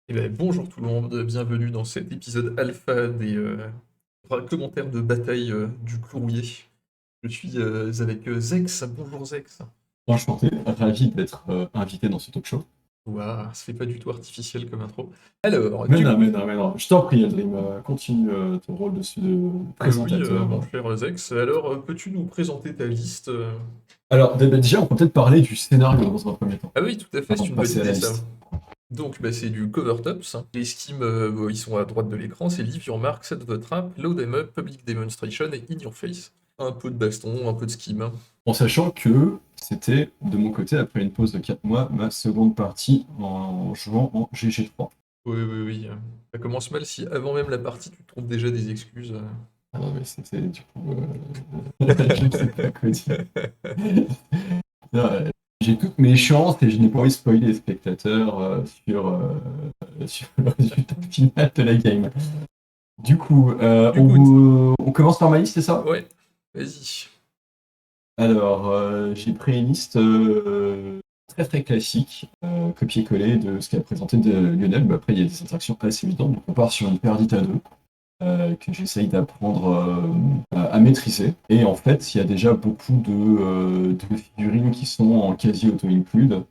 Eh ben, bonjour tout le monde, bienvenue dans cet épisode alpha des commentaires de bataille du clou rouillé. Je suis avec Zex. Bonjour Zex. Enchanté, ravi d'être invité dans ce talk show. Ouah, ça fait pas du tout artificiel comme intro. Alors, Mais du non, coup, mais non, mais non. Je t'en prie, Adrien, continue ton rôle de oui, présentateur. mon cher Zex, alors peux-tu nous présenter ta liste Alors, déjà, on peut peut-être parler du scénario dans un premier temps, Ah oui, tout à fait, avant c'est de une bonne passer à la idée ça. liste. Donc, bah, c'est du cover tops. Les schemes, bon, ils sont à droite de l'écran, c'est Leave Your Mark, Set the Trap, Load 'em Up, Public Demonstration et In Your Face. Un peu de baston, un peu de scheme. En sachant que c'était, de mon côté, après une pause de 4 mois, ma seconde partie en jouant en GG3. Oui, oui, oui. Ça commence mal si avant même la partie, tu trouves déjà des excuses. Ah non, mais c'était du coup. Je ne sais pas quoi dire. Non, j'ai toutes mes chances et je n'ai pas envie de spoiler les spectateurs sur le résultat final de la game. Du coup, Du good. on commence par ma liste, c'est ça? Ouais, vas-y. Alors, j'ai pris une liste très très classique, copier-coller de ce qu'a présenté de Lionel. Mais après, il y a des interactions assez évidentes. Donc, on part sur une perdite à deux que j'essaye d'apprendre à maîtriser. Et en fait, il y a déjà beaucoup de figurines qui sont en quasi auto-include.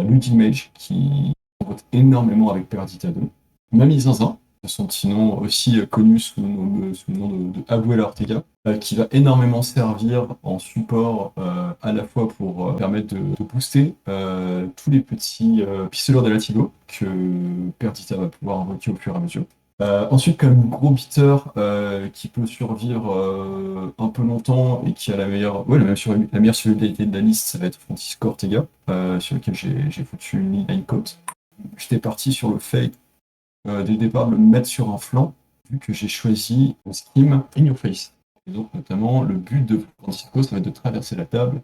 Luigi Mage qui vote énormément avec Perdita 2. Mamie Zinzin, de son petit nom aussi connu sous le nom de Abuela Ortega, qui va énormément servir en support à la fois pour permettre de booster tous les petits pistoleurs de Latigo que Perdita va pouvoir invoquer au fur et à mesure. Ensuite, comme gros beater qui peut survivre un peu longtemps et qui a la meilleure survivabilité de la liste, ça va être Francisco Ortega, sur lequel j'ai foutu une line cote. J'étais parti sur le fait dès le départ de le mettre sur un flanc, vu que j'ai choisi un scheme in your face. Et donc, notamment, le but de Francisco, ça va être de traverser la table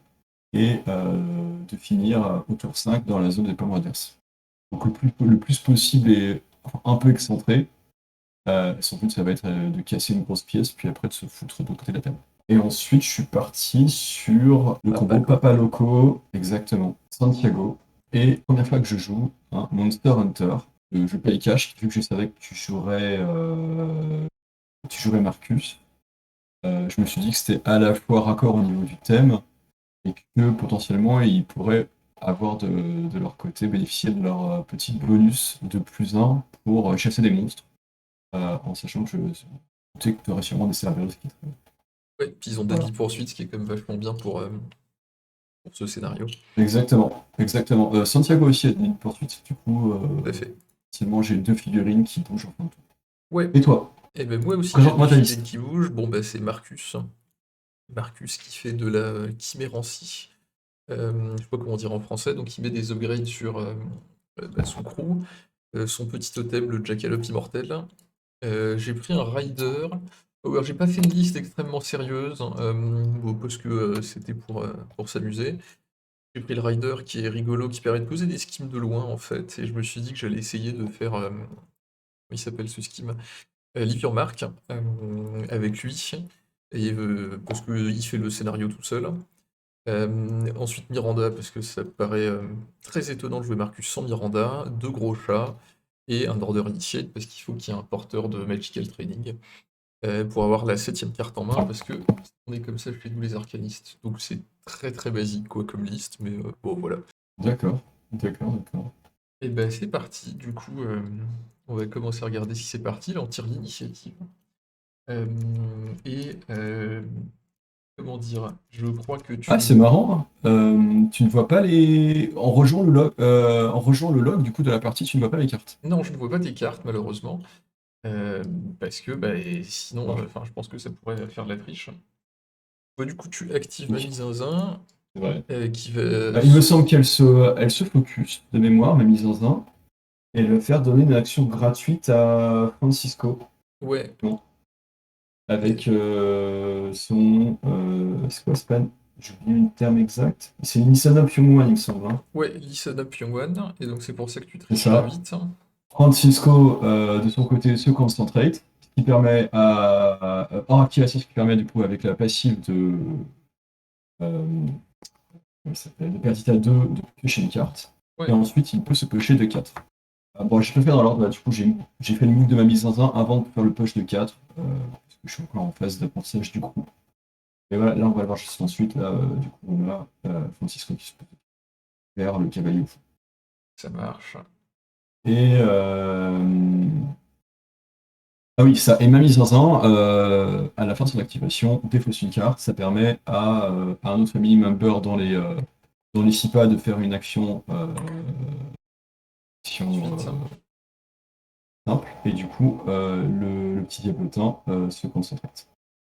et de finir au tour 5 dans la zone des pommes adverses. Donc, le plus possible et un peu excentré. Son but, ça va être de casser une grosse pièce, puis après de se foutre de l'autre côté de la table. Et ensuite, je suis parti sur le Papa combo Loco. Papa Loco, exactement, Santiago. Et première fois que je joue un Monster Hunter, je paye cash, vu que je savais que tu jouerais Marcus. Je me suis dit que c'était à la fois raccord au niveau du thème, et que potentiellement, ils pourraient avoir de leur côté bénéficier de leur petit bonus de plus 1 pour chasser des monstres en sachant que je sais que tu aurais sûrement des serveurs qui te... Ouais, puis ils ont Voilà. Deadly Poursuite, ce qui est quand même vachement bien pour ce scénario. Exactement, exactement. Santiago aussi a une poursuite, du coup, Tout à fait. essentiellement j'ai deux figurines qui bougent en fin de tour. Ouais. Et toi, Et ben moi aussi j'ai deux présente-moi ta figurines liste. qui bougent. Bon bah c'est Marcus. Marcus qui fait de la chimérancie. Je sais pas comment dire en français, donc il met des upgrades sur bah, son crew, son petit totem, le Jackalope immortel. J'ai pris un Rider. Oh, alors, j'ai pas fait une liste extrêmement sérieuse, hein, bon, parce que c'était pour s'amuser. J'ai pris le Rider qui est rigolo, qui permet de poser des skims de loin en fait, et je me suis dit que j'allais essayer de faire. Comment il s'appelle ce skim? Leave Your Mark, avec lui, et, parce qu'il fait le scénario tout seul. Ensuite Miranda, parce que ça paraît très étonnant de jouer Marcus sans Miranda, deux gros chats, et un Order Initiate, parce qu'il faut qu'il y ait un porteur de Magical Training, pour avoir la septième carte en main, parce que on est comme ça chez nous les arcanistes. Donc c'est très très basique quoi comme liste, mais bon voilà. D'accord, d'accord, d'accord. Et ben c'est parti, du coup on va commencer à regarder si c'est parti, là on tire l'initiative. Euh, et comment dire, je crois que Ah, tu... c'est marrant, hein. Tu ne vois pas les... en rejoignant le log du coup de la partie, tu ne vois pas les cartes. Non, je ne vois pas tes cartes malheureusement. Parce que bah, et sinon, Dommage. enfin, je pense que ça pourrait faire de la triche. Bah, du coup, tu actives Oui, Mamie Zinzin, c'est vrai. qui va... Il me semble elle se focus de mémoire, ma mise en un, et elle va faire donner une action gratuite à Francisco. Ouais, Non. et- Avec c'est quoi, c'est pas... J'ai oublié le terme exact. C'est une Nissan Option One, il me semble, hein. ouais, listen up young one, et donc c'est pour ça que tu C'est triches ça. vite. Francisco, de son côté, se concentrate, ce qui permet hors activation, ce qui permet du coup, avec la passive euh, comment ça s'appelle, de Perdita 2, de piocher une carte. Et Ouais, ensuite, il peut se piocher de 4. Bon, j'ai pas fait dans l'ordre, du coup, j'ai fait le move de ma mise en 1 avant de faire le push de 4, parce que je suis encore en phase d'apprentissage du groupe. Et voilà, là, on va le voir juste ensuite, là, du coup, on a Francisco qui se pose vers le cavalier au fond. Ça marche. Et ah oui, ça. Et ma mise en 1, à la fin de son activation, défausse une carte. Ça permet à un autre family member dans les 6 pas de faire une action, Ensuite, simple. Et du coup, le petit diablotin se concentre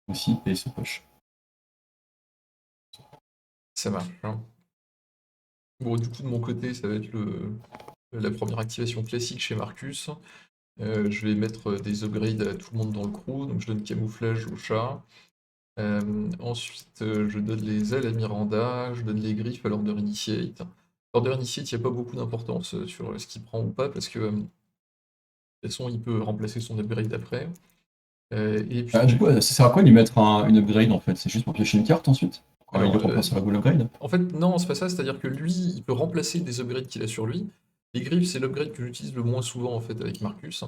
aussi et se push. ça marche. Bon, du coup, de mon côté, ça va être la première activation classique chez Marcus. Je vais mettre des upgrades à tout le monde dans le crew, donc je donne camouflage au chat. Ensuite, je donne les ailes à Miranda, je donne les griffes à l'Order Initiate. L'Order Initiate, il n'y a pas beaucoup d'importance sur ce qu'il prend ou pas, parce que de toute façon, il peut remplacer son upgrade après. Et puis, Ah, du coup, ça sert à quoi de lui mettre une upgrade en fait? C'est juste pour piocher une carte ensuite? Quand il alors, remplace la goal upgrade? en fait, non, c'est pas ça, c'est-à-dire que lui, il peut remplacer des upgrades qu'il a sur lui. Les griffes, c'est l'upgrade que j'utilise le moins souvent en fait avec Marcus.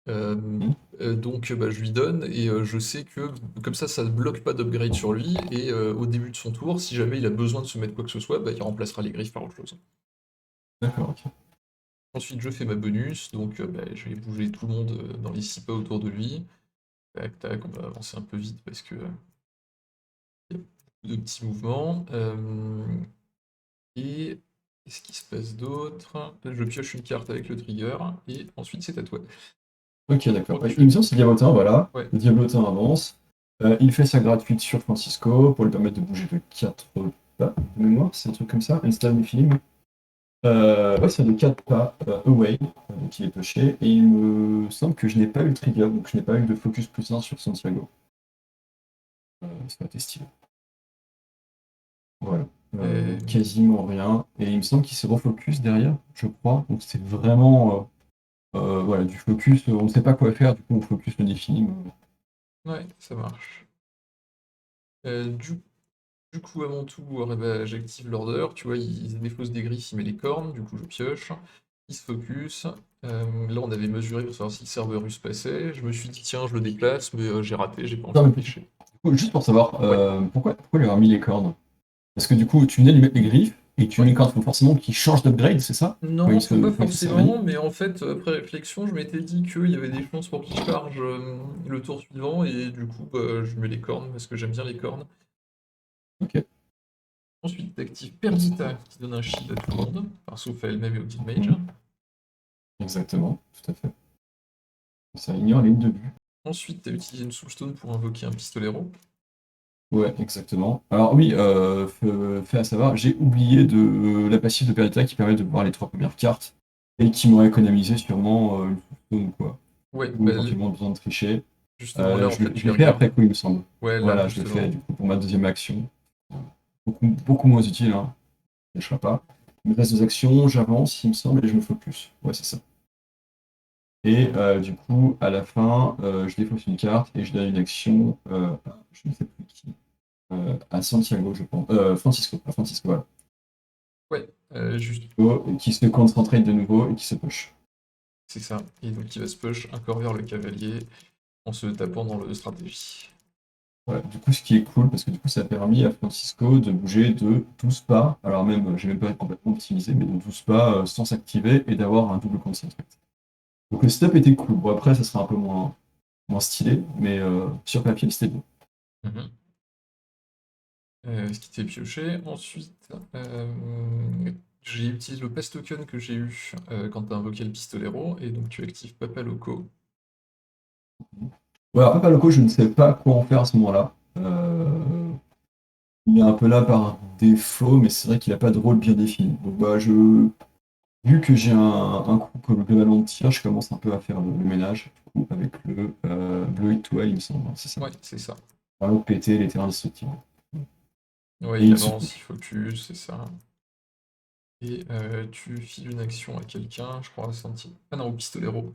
Euh, Hmm. donc bah, je lui donne et je sais que comme ça ne bloque pas d'upgrade sur lui et au début de son tour, si jamais il a besoin de se mettre quoi que ce soit, bah, il remplacera les griffes par autre chose. D'accord, ok. Ensuite je fais ma bonus, donc bah, je vais bouger tout le monde dans les 6 pas autour de lui. Tac tac, on va avancer un peu vite parce que y a beaucoup de petits mouvements. Et qu'est-ce qui se passe d'autre? Je pioche une carte avec le trigger et ensuite c'est à toi. Ok, Je d'accord. crois que Il me semble que c'est tu... Diablotin, voilà. Ouais, Le Diablotin avance. Il fait sa gratuite sur Francisco pour lui permettre de bouger de 4 pas de mémoire, c'est un truc comme ça. Install mes films. Ouais, c'est de 4 pas away qu'il est touché. Et il me semble que je n'ai pas eu le trigger, donc je n'ai pas eu de focus plus 1 sur Santiago. Ça va être stylé. Voilà. euh, Quasiment rien. Et il me semble qu'il se refocus derrière, je crois. Donc c'est vraiment voilà, du focus. On ne sait pas quoi faire, du coup on focus le défi. ouais, ça marche. Du coup, à mon tour, eh ben, j'active l'order. Tu vois, il défausse des griffes, il met les cornes. Du coup, je pioche. Il se focus. Là, on avait mesuré pour savoir si le Cerberus passait. Je me suis dit, tiens, je le déplace, mais j'ai raté, j'ai pas Non, encore pêché. juste pour savoir, Ouais, pourquoi lui avoir mis les cornes? Parce que du coup, tu venais de lui mettre les griffes, et tu mets ouais. les cornes, faut forcément qu'il change d'upgrade, c'est ça? Non, faut pas Quand il se réveille? forcément, mais en fait, après réflexion, je m'étais dit qu'il y avait des chances pour qu'il charge le tour suivant, et du coup, bah, je mets les cornes parce que j'aime bien les cornes. Ok. Ensuite, t'actives Perdita qui donne un shield à tout le monde, enfin, sauf à elle-même et au Guild Mage. Mhm. Exactement, tout à fait. Ça ignore les lignes de vue. Ensuite, t'as utilisé une Soulstone pour invoquer un pistolero. Ouais, exactement. Alors oui, fait à savoir, j'ai oublié de la passive de Perdita qui permet de voir les 3 premières cartes, et qui m'aurait économisé sûrement une Soulstone ou quoi. Ouais, Ou bah, éventuellement besoin de tricher. justement là, en fait, Je tu les l'ai fait après regardes. coup, il me semble. Ouais, là, Voilà, je l'ai fait justement. du coup pour ma deuxième action. Beaucoup moins utile, hein. Je ne lâcherai pas. Je me passe 2 actions, j'avance, il me semble, et je me focus. Ouais, c'est ça. Et du coup, à la fin, je défausse une carte et je donne une action je ne sais plus qui. À Santiago, je pense. Francisco, à Francisco, voilà. Ouais, juste, Qui se concentre de nouveau et qui se push. c'est ça. Et donc, il va se push un corps vers le cavalier en se tapant dans le stratégie. Voilà. Du coup, ce qui est cool, parce que du coup, ça a permis à Francisco de bouger de 12 pas, alors même, j'ai même pas complètement optimisé, mais de 12 pas sans s'activer et d'avoir un double concentrate. Donc le setup était cool. Bon, après, ça sera un peu moins stylé, mais sur papier, c'était bon. Mhm. Ce qui t'est pioché. Ensuite, j'ai utilisé le pass token que j'ai eu quand tu as invoqué le pistolero, et donc tu actives Papa Loco. Ouais, alors, Papa Loco, je ne sais pas quoi en faire à ce moment-là. Il est un peu là par défaut, mais c'est vrai qu'il n'a pas de rôle bien défini. Donc, bah, vu que j'ai un coup que globalement de tir, je commence un peu à faire le ménage du coup, avec le Blue It to Hell, il me semble, hein, c'est ça. Ouais, c'est ça. Vraiment péter les terrains destructibles. Ouais, Et il il se avance, il push. focus, c'est ça. Et tu files une action à quelqu'un, je crois, à Santi. Ah non, au pistolero.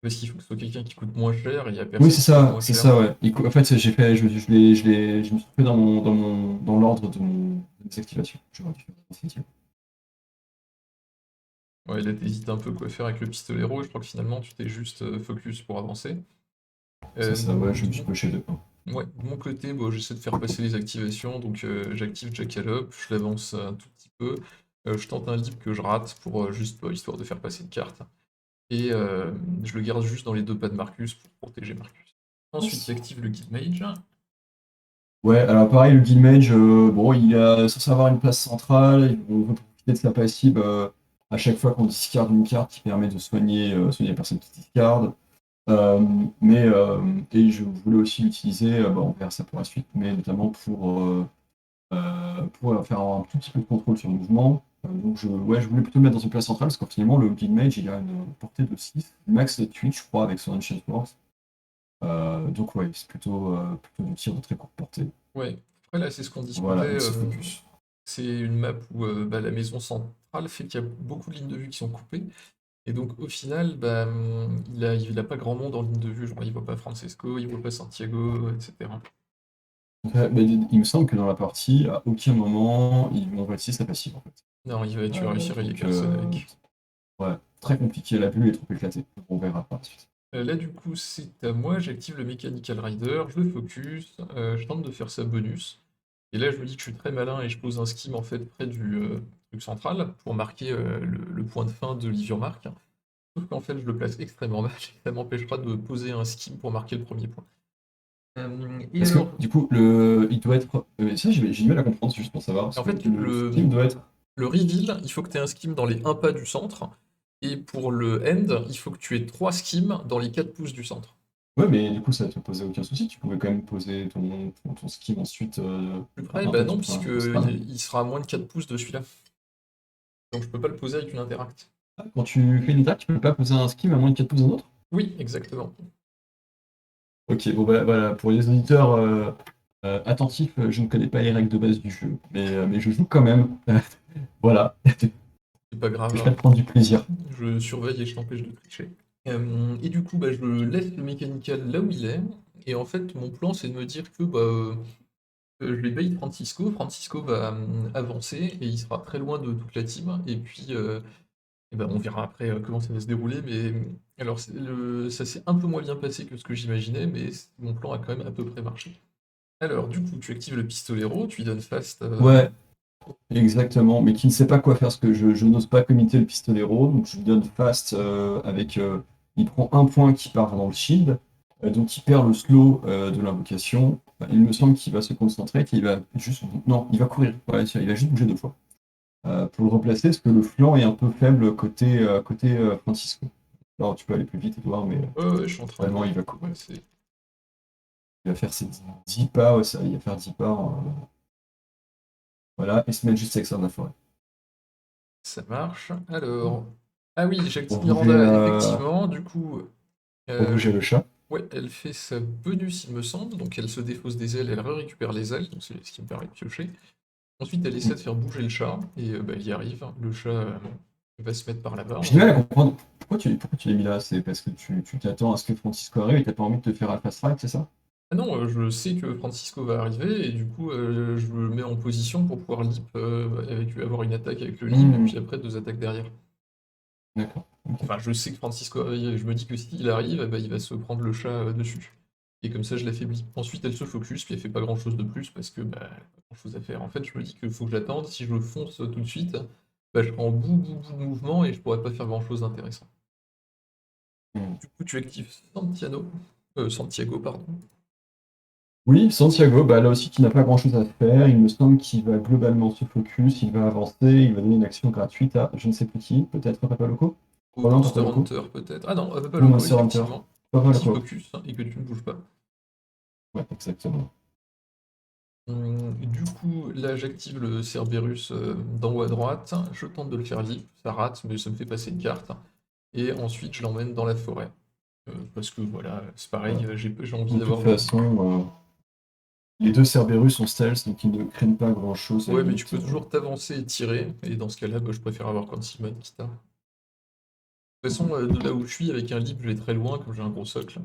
Parce qu'il faut que ce soit quelqu'un qui coûte moins cher, et il n'y a Oui, personne qui coûte moins c'est cher. ça, ouais. En fait, j'ai fait, je me suis fait dans l'ordre de mes activations. J'aurais dû faire ça. Ouais, là, t'hésites un peu quoi faire avec le pistolero, je crois que finalement, tu t'es juste focus pour avancer. C'est ça, ouais, je De me suis mon, poché deux. ouais, de mon côté, bon, j'essaie de faire passer les activations, donc j'active Jackalope, je l'avance un tout petit peu, je tente un leap que je rate pour juste histoire de faire passer une carte, et je le garde juste dans les deux pas de Marcus pour protéger Marcus. Ensuite, il active le Guild Mage. Ouais, alors pareil, le Guildmage, bon, il est censé avoir une place centrale, on veut profiter de sa passive à chaque fois qu'on discarde une carte qui permet de soigner la personne qui discarde. Euh, et je voulais aussi l'utiliser, on verra ça pour la suite, mais notamment pour faire un tout petit peu de contrôle sur le mouvement. Donc ouais, je voulais plutôt le mettre dans une place centrale, parce qu'en finalement, le Guildmage, il a une portée de 6, max de 8, je crois, avec son Ancient Works. Donc ouais, c'est plutôt du tir de très courte portée. Ouais, après là, c'est ce qu'on discutait, Voilà, donc c'est focus. c'est une map où bah, la maison centrale fait qu'il y a beaucoup de lignes de vue qui sont coupées. Et donc au final, bah, il a pas grand monde en ligne de vue, genre il voit pas Francesco, il voit pas Santiago, etc. Mais il me semble que dans la partie, à aucun moment, ils vont voici sa passive en fait. Non, tu vas réussir à y Donc personne avec. ouais, très compliqué, la bulle est trop éclatée. On verra par la suite. Là du coup c'est à moi, j'active le Mechanical Rider, je le focus, je tente de faire sa bonus. Et là je me dis que je suis très malin et je pose un skim en fait près du truc central pour marquer le point de fin de Liviormark. Sauf qu'en fait je le place extrêmement mal et ça m'empêchera de poser un skim pour marquer le premier point. Et Parce que alors, du coup, il doit être. Ça, j'ai du mal à comprendre, c'est juste pour savoir. Parce en que fait, le skill doit être. le reveal, il faut que tu aies un skim dans les 1 pas du centre. Et pour le end, il faut que tu aies 3 skims dans les 4 pouces du centre. Ouais, mais du coup, ça te posait aucun souci. Tu pouvais quand même poser ton skin ensuite. Plus près, Un bah peu non, enfin, puisque astral. il sera à moins de 4 pouces de celui-là. Donc je peux pas le poser avec une interact. Quand tu fais une attaque, tu peux pas poser un skin à moins de 4 pouces d'un autre? Oui, exactement. Ok, bon bah, voilà, pour les auditeurs attentifs, je ne connais pas les règles de base du jeu, mais je joue quand même. Voilà, C'est pas grave, je hein. vais prendre du plaisir. Je surveille et je t'empêche de tricher. Et du coup, bah, je laisse le mécanical là où il est. Et en fait, mon plan, c'est de me dire que bah, je vais bait Francisco. Francisco va avancer et il sera très loin de toute la team. Et puis, et ben, on verra après comment ça va se dérouler. Mais alors, ça s'est un peu moins bien passé que ce que j'imaginais, mais mon plan a quand même à peu près marché. Alors, du coup, tu actives le pistolero, tu lui donnes fast. Ouais, exactement, mais qui ne sait pas quoi faire, parce que je n'ose pas committer le pistolero, donc je lui donne fast il prend un point qui part dans le shield, donc il perd le slow de l'invocation. Enfin, il me semble qu'il va se concentrer, qu'il va juste. Non, il va courir, ouais, tiens, il va juste bouger deux fois. Pour le replacer, parce que le flanc est un peu faible côté Francisco. Alors tu peux aller plus vite, Edouard, mais Ouais, je suis en train de vraiment il va courir. passer. Il va faire ses 10 pas, ouais, ça, il va faire 10 pas. Voilà, et se mettre juste avec ça dans la forêt. Ça marche. Alors. Ah oui, Pour j'active bouger, Miranda, effectivement. Du coup, pour euh, bouger le chat. ouais, elle fait sa bonus, il me semble. Donc elle se défausse des ailes, elle récupère les ailes, donc c'est ce qui me permet de piocher. Ensuite, elle essaie de faire bouger le chat, et bah, elle y arrive. Le chat va se mettre par là-bas. J'ai du mal à comprendre pourquoi tu l'as mis là. C'est parce que tu t'attends à ce que Francisco arrive et t'as pas envie de te faire un fast track, c'est ça? Ah non, je sais que Francisco va arriver, et du coup, je me mets en position pour pouvoir leap, avoir une attaque avec le leap, et Hmm, puis après 2 attaques derrière. d'accord. Ok. Enfin, je sais que Francisco arrive, et je me dis que s'il arrive, eh ben, il va se prendre le chat dessus. Et comme ça, je l'affaiblis. Ensuite, elle se focus, puis elle fait pas grand-chose de plus, parce que bah, pas grand-chose à faire. En fait, je me dis qu'il faut que j'attende. Si je fonce tout de suite, bah, je serai en bout de mouvement, et je pourrais pas faire grand-chose d'intéressant. Hmm. Du coup, tu actives Santiago, pardon. Oui, Santiago, bah là aussi qui n'a pas grand-chose à faire. Il me semble qu'il va globalement se focus, il va avancer, il va donner une action gratuite à je ne sais plus qui, peut-être Papa Loco? Au Probablement Papa Monster Loco. Hunter, peut-être. Ah non, pas Ou loco, Monster Hunter. effectivement. Papa Qui Loco. focus, hein, et que tu ne bouges pas. Ouais, exactement. Du coup, là, j'active le Cerberus d'en haut à droite. Je tente de le faire vivre. Ça rate, mais ça me fait passer une carte. Et ensuite, je l'emmène dans la forêt. Parce que voilà, c'est pareil, Voilà. j'ai envie De toute d'avoir des. façon, les deux Cerberus sont stealth, donc ils ne craignent pas grand-chose à la Ouais, mais tu limite. peux toujours t'avancer et tirer. Et dans ce cas-là, bah, je préfère avoir Concealment quitte à. De toute façon, de là où je suis, avec un leap, je vais très loin, comme j'ai un gros socle.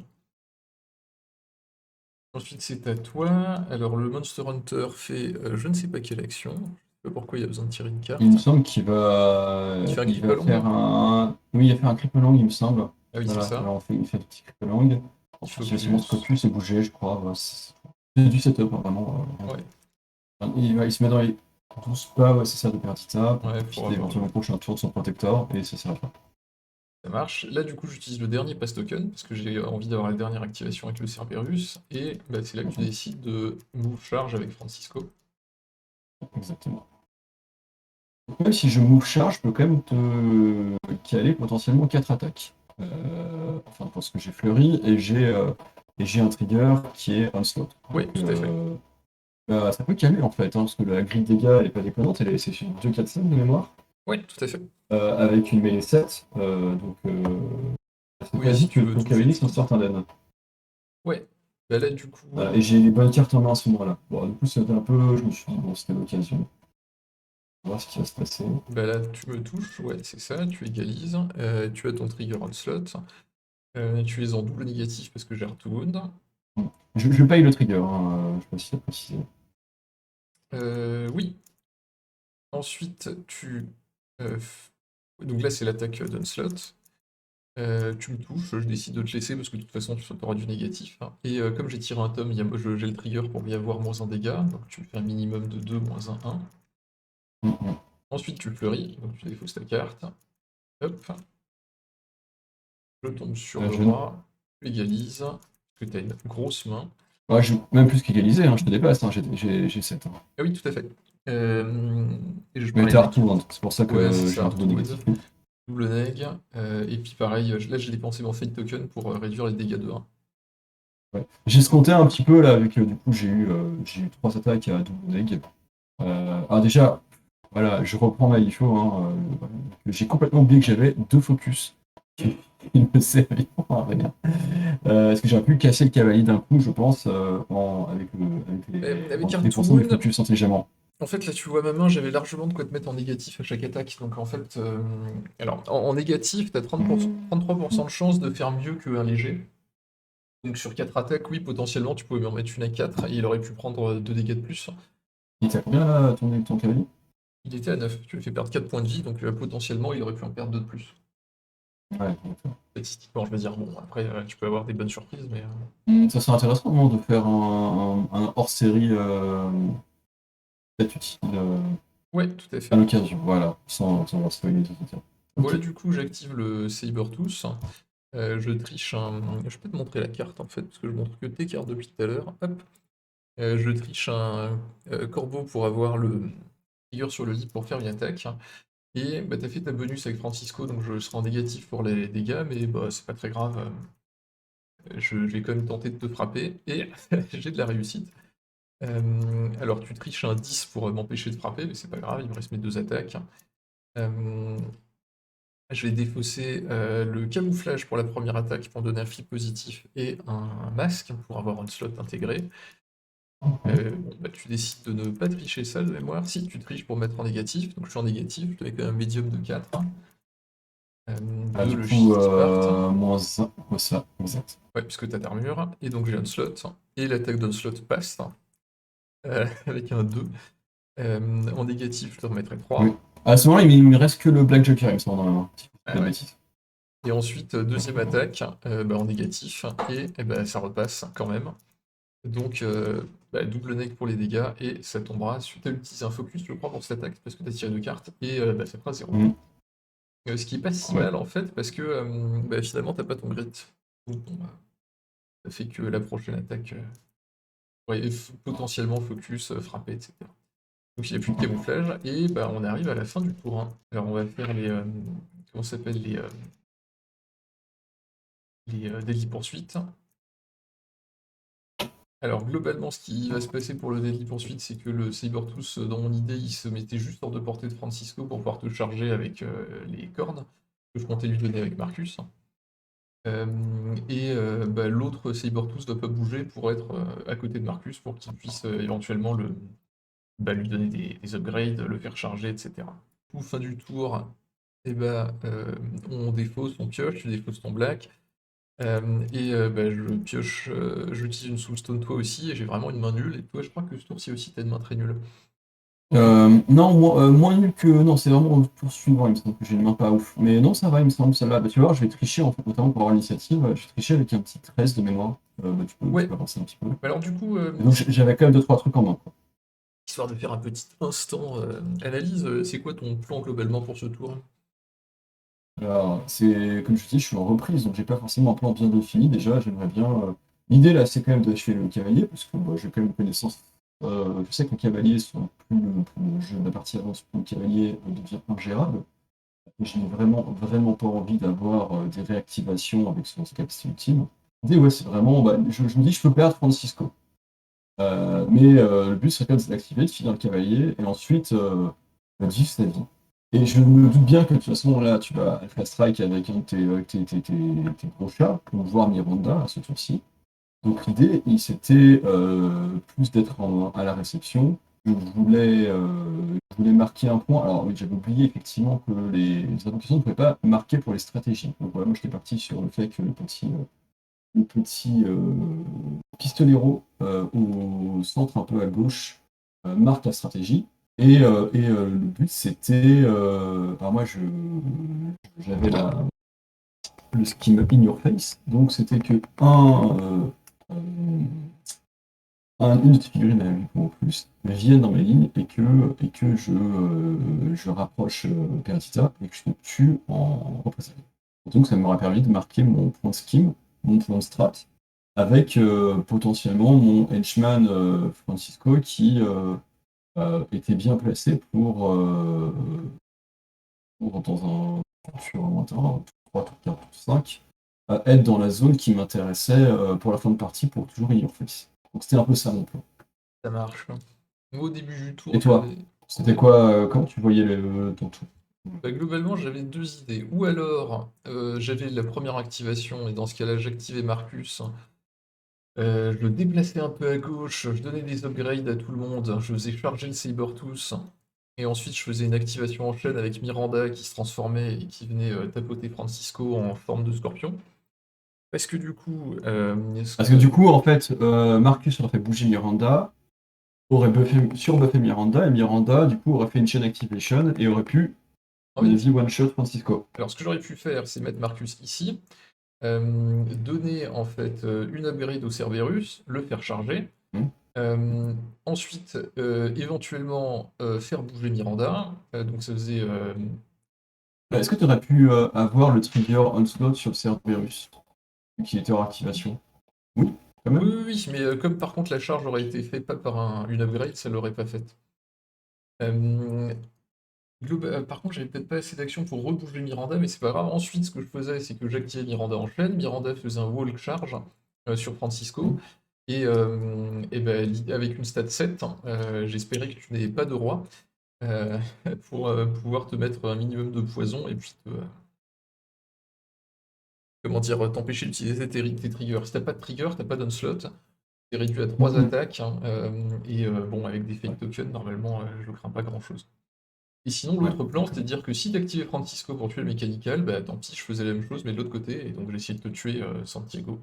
Ensuite, c'est à toi. Alors, le Monster Hunter fait je ne sais pas quelle action. sais pas pourquoi il a besoin de tirer une carte. Il me semble qu'il va, Il fait un il clip à va langue? faire un. Oui, il va faire un clip long, il me semble. Ah oui, c'est Voilà, ça. alors il fait un petit clip long. Il Ensuite, il va sûrement se focus. focus et bouger, je crois. Voilà, c'est du setup, hein, vraiment. Ouais, Il se met dans les 12 pas, ouais, c'est ça, de Perdita, pour ouais, pour profiter avoir éventuellement prochain tour de son protecteur, et ça s'arrête là. Ça marche. Là, du coup, j'utilise le dernier pass token parce que j'ai envie d'avoir la dernière activation avec le Cerberus. Et bah, c'est là que tu décides de move charge avec Francisco. Exactement. Donc, même si je move charge, je peux quand même te caler potentiellement 4 attaques. Enfin, parce que j'ai fleuri et j'ai un trigger qui est Onslaught. Oui, Donc, tout à fait. bah, ça peut caler en fait, hein, parce que la grille de dégâts elle est pas déconnante, c'est sur 2, 4, 5 de mémoire, Oui, tout à fait. avec une mêlée 7. Donc, c'est Oui, si quasi tu que veux ton toucher, cavalier tu s'en peux. sort indemne. Ouais. Bah, là, du coup, Voilà, et j'ai les bonnes cartes en main à ce moment-là. Bon, du coup, c'était un peu. Je me suis dit, bon, c'était l'occasion. On va voir ce qui va se passer. bah, là, tu me touches. Ouais, c'est ça. Tu égalises. Tu as ton trigger onslaught. Tu es en double négatif parce que j'ai Heart Wound. Je paye le trigger, hein, je sais pas si c'est précisé. Oui. Ensuite, donc là, c'est l'attaque d'onslaught. Tu me touches, je décide de te laisser parce que de toute façon tu auras du négatif, hein. Et comme j'ai tiré un tome, j'ai le trigger pour y avoir moins un dégât, donc tu me fais un minimum de 2 moins un 1. Mm. Ensuite tu fleuris, donc tu défausses ta carte. Hop, je tombe sur le Je ne- roi, tu égalises, parce que tu as une grosse main. Ouais, même plus qu'égalisé, hein, je te dépasse, hein, j'ai 7. Hein. Ah oui, tout à fait. Euh, et je Mais pareil t'es à avec. retour, hein, c'est pour ça Ouais, c'est que j'ai ça, un double Heartwood, négatif. double neg. Et puis pareil, là j'ai dépensé mon Fate Token pour réduire les dégâts de 1. Ouais. J'ai escompté un petit peu là, avec du coup, j'ai eu 3 attaques à double neg. Alors, déjà, voilà, je reprends ma IFO, hein, j'ai complètement oublié que j'avais 2 focus. Il ne servait à rien. Est-ce que j'aurais pu casser le cavalier d'un coup, je pense, Avec en dépensant mes Heartwood, focus intelligemment. en fait, là, tu vois ma main, j'avais largement de quoi te mettre en négatif à chaque attaque. Donc, en fait, alors, en négatif, tu as 33% de chance de faire mieux qu'un léger. Donc, sur 4 attaques, oui, potentiellement, tu pouvais m'en mettre une à 4 et il aurait pu prendre 2 dégâts de plus. Il était à combien là, ton cavalier? Il était à 9. Tu lui as fait perdre 4 points de vie, donc potentiellement, il aurait pu en perdre 2 de plus. Ouais, d'accord. Statistiquement, je veux dire, bon, après, tu peux avoir des bonnes surprises, mais. Ça serait intéressant non, de faire un hors-série peut-être utile Ouais, tout à à fait. l'occasion, voilà, sans avoir spoilé tout ça. Bon, Ok. là, du coup, j'active le Sabertooth. Je triche un. Je peux te montrer la carte, en fait, parce que je montre que tes cartes depuis tout à l'heure. Hop. Je triche un corbeau pour avoir le trigger sur le lit pour faire une attaque. Et bah, t'as fait ta bonus avec Francisco, donc je serai en négatif pour les dégâts, mais bah, c'est pas très grave. Je vais quand même tenter de te frapper, et j'ai de la réussite. Alors tu triches un 10 pour m'empêcher de frapper, mais c'est pas grave, il me reste mes 2 attaques. Euh, je vais défausser le camouflage pour la première attaque pour donner un flip positif et un masque pour avoir un slot intégré. Bon, bah, tu décides de ne pas tricher ça de mémoire. Si, tu triches pour mettre en négatif, donc je suis en négatif, je te mets quand même un médium de 4. De Du le coup, shift part, moins 1, ouais, ça, exact. ouais, puisque t'as d'armure, et donc j'ai un slot, et l'attaque d'un slot passe, avec un 2. En négatif, je te remettrai Oui. 3. À ce moment-là, il me reste que le Black Joker, il me semble, dans la main. Si je dis pas Ah de ouais. bêtises. Et ensuite, deuxième attaque, bah, en négatif, et, bah, ça repasse quand même. Donc, bah, double neg pour les dégâts, et ça tombera. Tu as utilisé un focus, je crois, pour cette attaque, parce que tu as tiré 2 cartes, et bah, ça fera 0. Mm. Ce qui est pas si Ouais. mal en fait, parce que bah, finalement t'as pas ton grit. Donc bon, bah, ça fait que la prochaine attaque pourrait potentiellement focus, frapper, etc. Donc il n'y a plus de camouflage, et bah, on arrive à la fin du tour 1. Alors on va faire les. Comment ça s'appelle les délit poursuites. Alors globalement, ce qui va se passer pour le délit poursuite, c'est que le Sabertooth, dans mon idée, il se mettait juste hors de portée de Francisco pour pouvoir te charger avec les cornes que je comptais lui donner avec Marcus. Bah, l'autre Sabertooth ne doit pas bouger pour être à côté de Marcus pour qu'il puisse éventuellement bah, lui donner des upgrades, le faire charger, etc. Tout fin du tour, et bah, on défausse, on pioche, tu défausses ton black. Bah, je pioche, j'utilise une soulstone toi aussi, et j'ai vraiment une main nulle. Et toi, je crois que ce tour-ci aussi, t'as une main très nulle. Non, moins nul que. Non, c'est vraiment au tour suivant, il me semble que j'ai une main pas ouf. Mais non, ça va, il me semble, celle-là. Bah, tu vois, je vais tricher, en fait, notamment pour avoir l'initiative. Je vais tricher avec un petit 13 de mémoire. Bah, tu Ouais, peux avancer un petit peu. mais alors du coup, Et donc, j'avais quand même deux trois trucs en main, quoi. histoire de faire un petit instant analyse, c'est quoi ton plan globalement pour ce tour? Alors, c'est, comme je dis, je suis en reprise, donc j'ai pas forcément un plan bien défini. Déjà, j'aimerais bien. L'idée, là, c'est quand même d'achever le cavalier, parce que moi, j'ai quand même une connaissance. Je sais que le cavalier, plus le jeu, la partie avance, plus le cavalier devient ingérable. Je n'ai vraiment, vraiment pas envie d'avoir des réactivations avec son capacité ultime. L'idée, ouais, c'est vraiment, bah, je me dis, je peux perdre Francisco. Mais le but serait quand même d'activer, de finir le cavalier, et ensuite de vivre sa vie. Et je me doute bien que de toute façon, là, tu vas Alpha Strike avec un de tes gros chats, pour voir Miranda à ce tour-ci. Donc l'idée, c'était plus d'être à la réception. Je voulais marquer un point. Alors oui, j'avais oublié effectivement que les invocations ne pouvaient pas marquer pour les stratégies. Donc voilà, moi j'étais parti sur le fait que le petit pistolero au centre un peu à gauche marque la stratégie. Le but c'était. Alors moi j'avais le skin in your face, donc c'était que une de figurines à 8 points en plus vienne dans mes lignes et que je rapproche Perdita et que je te tue en représailles. Donc ça m'aurait permis de marquer mon point de skim, mon point de strat, avec potentiellement mon henchman Francisco qui était bien placé pour dans un futur lointain, 3, 4, 5, être dans la zone qui m'intéressait pour la fin de partie pour toujours y face. Donc c'était un peu ça mon plan. Ça marche. Moi, au début du Et tour, toi, j'avais. c'était quoi, comment tu voyais ton tour? Bah, globalement, j'avais deux idées. Ou alors, j'avais la première activation, et dans ce cas-là, j'activais Marcus. Je le déplaçais un peu à gauche, je donnais des upgrades à tout le monde, je faisais charger le Sabertooth, et ensuite je faisais une activation en chaîne avec Miranda qui se transformait et qui venait tapoter Francisco en forme de scorpion. Parce que du coup, Parce que du coup, en fait, Marcus aurait fait bouger Miranda, aurait surbuffé Miranda, et Miranda, du coup, aurait fait une chain activation et aurait pu, ah à mon oui, avis, one-shot Francisco. alors ce que j'aurais pu faire, c'est mettre Marcus ici, donner en fait une upgrade au Cerberus, le faire charger, Hmm. ensuite éventuellement faire bouger Miranda, donc ça faisait Est-ce que tu aurais pu avoir le trigger Onslaught sur le Cerberus, qui était hors activation? Oui, quand oui, même. oui, oui, mais comme par contre la charge aurait été faite pas par une upgrade, ça l'aurait pas faite. Euh, par contre, j'avais peut-être pas assez d'action pour rebouger Miranda, mais c'est pas grave. Ensuite, ce que je faisais, c'est que j'activais Miranda en chaîne. Miranda faisait un walk charge sur Hmm. Francisco. Et ben, avec une stat 7, j'espérais que tu n'avais pas de roi euh, pour pouvoir te mettre un minimum de poison et puis comment dire, t'empêcher d'utiliser tes triggers. Si t'as pas de trigger, t'as pas d'onslaught. C'est réduit à 3 Hmm. attaques, hein, bon, avec des fake tokens, normalement, je crains pas grand-chose. Et sinon, Ouais, l'autre plan, c'était de dire que si t'activais Francisco pour tuer le mécanical, bah tant pis, je faisais la même chose, mais de l'autre côté, et donc j'ai essayé de te tuer Santiago.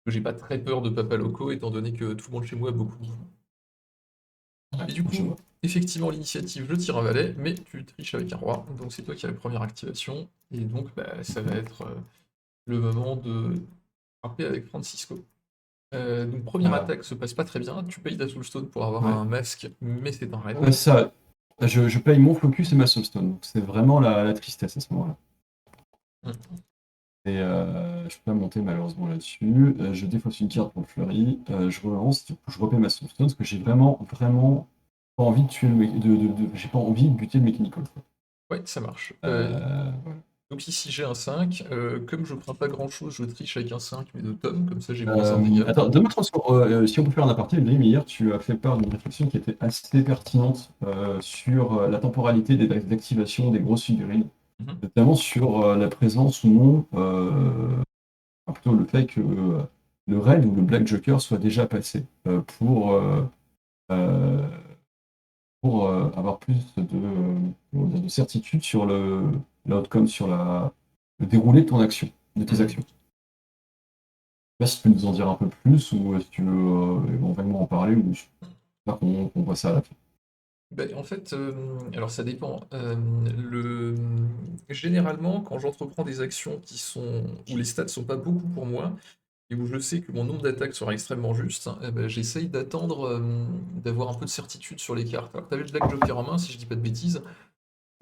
Que j'ai pas très peur de Papa Loco, étant donné que tout le monde chez moi a beaucoup de mouvements. ouais, Et du je coup, vois. effectivement, l'initiative, je tire un valet, mais tu triches avec un roi, donc c'est toi qui as la première activation, et donc bah, ça va être le moment de frapper avec Francisco. Donc première Alors, attaque se passe pas très bien, tu payes ta soulstone pour avoir ouais. un masque, mais c'est un raid. Ouais, ça, je paye mon focus et ma soulstone. Donc c'est vraiment la tristesse à ce moment-là. Mm. Et je peux pas monter malheureusement là-dessus. Je défausse une carte pour le fleury. Je relance, du coup, je repaie ma soulstone parce que j'ai vraiment, vraiment pas envie de tuer j'ai pas envie de buter le mécanical. Ouais, ça marche. Voilà. Donc ici j'ai un 5. Comme je prends pas grand chose, je triche avec un 5 mais de tome, comme ça j'ai moins un dégât. Attends, si on peut faire un aparté, Dream, hier tu as fait part d'une réflexion qui était assez pertinente sur la temporalité des activations des grosses figurines, Mhm. notamment sur la présence ou non, enfin, plutôt le fait que le raid ou le Black Joker soit déjà passé euh, pour avoir plus comment dire, de certitude sur l'outcome, sur le déroulé de ton action, de tes Mhm. actions. Je sais pas si tu peux nous en dire un peu plus ou si tu veux éventuellement en parler ou j'espère qu'on voit ça à la fin. En fait, alors ça dépend. Généralement, quand j'entreprends des actions où les stats sont pas beaucoup pour moi, et où je sais que mon nombre d'attaques sera extrêmement juste, j'essaye d'attendre, d'avoir un peu de certitude sur les cartes. Alors, tu avais le Black Joker en main, si je dis pas de bêtises,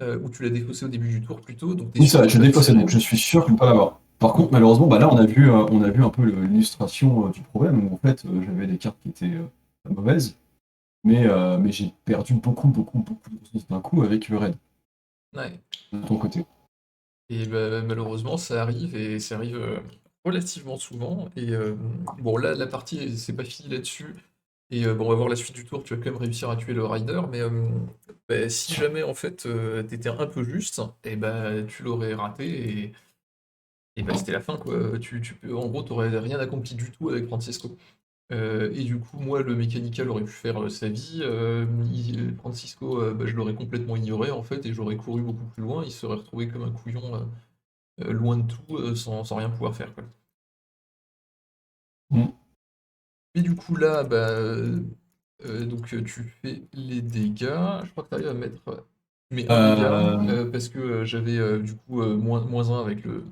où tu l'as défaussé au début du tour plutôt, donc tu es Oui, sûr ça, de je pas l'ai le défaussé, serrer. donc je suis sûr que je ne vais pas l'avoir. Par contre, Donc, malheureusement, bah là, on a vu un peu l'illustration du problème, où en fait, j'avais des cartes qui étaient mauvaises, mais j'ai perdu beaucoup de ressources d'un coup avec le raid, ouais. de ton côté. Et malheureusement, ça arrive, et ça arrive relativement souvent. Et bon, là, la partie, c'est pas fini là-dessus. Et bon, on va voir la suite du tour, tu vas quand même réussir à tuer le rider, mais si jamais en fait t'étais un peu juste, et tu l'aurais raté, et c'était la fin quoi. En gros, t'aurais rien accompli du tout avec Francisco. Et du coup, moi, le mécanical aurait pu faire sa vie. Francisco, je l'aurais complètement ignoré en fait, et j'aurais couru beaucoup plus loin. Il se serait retrouvé comme un couillon loin de tout, sans rien pouvoir faire quoi. Mm. Mais du coup là, donc tu fais les dégâts. Je crois que tu arrives à mettre. Tu mets un dégât, Euh, parce que j'avais du coup moins un avec le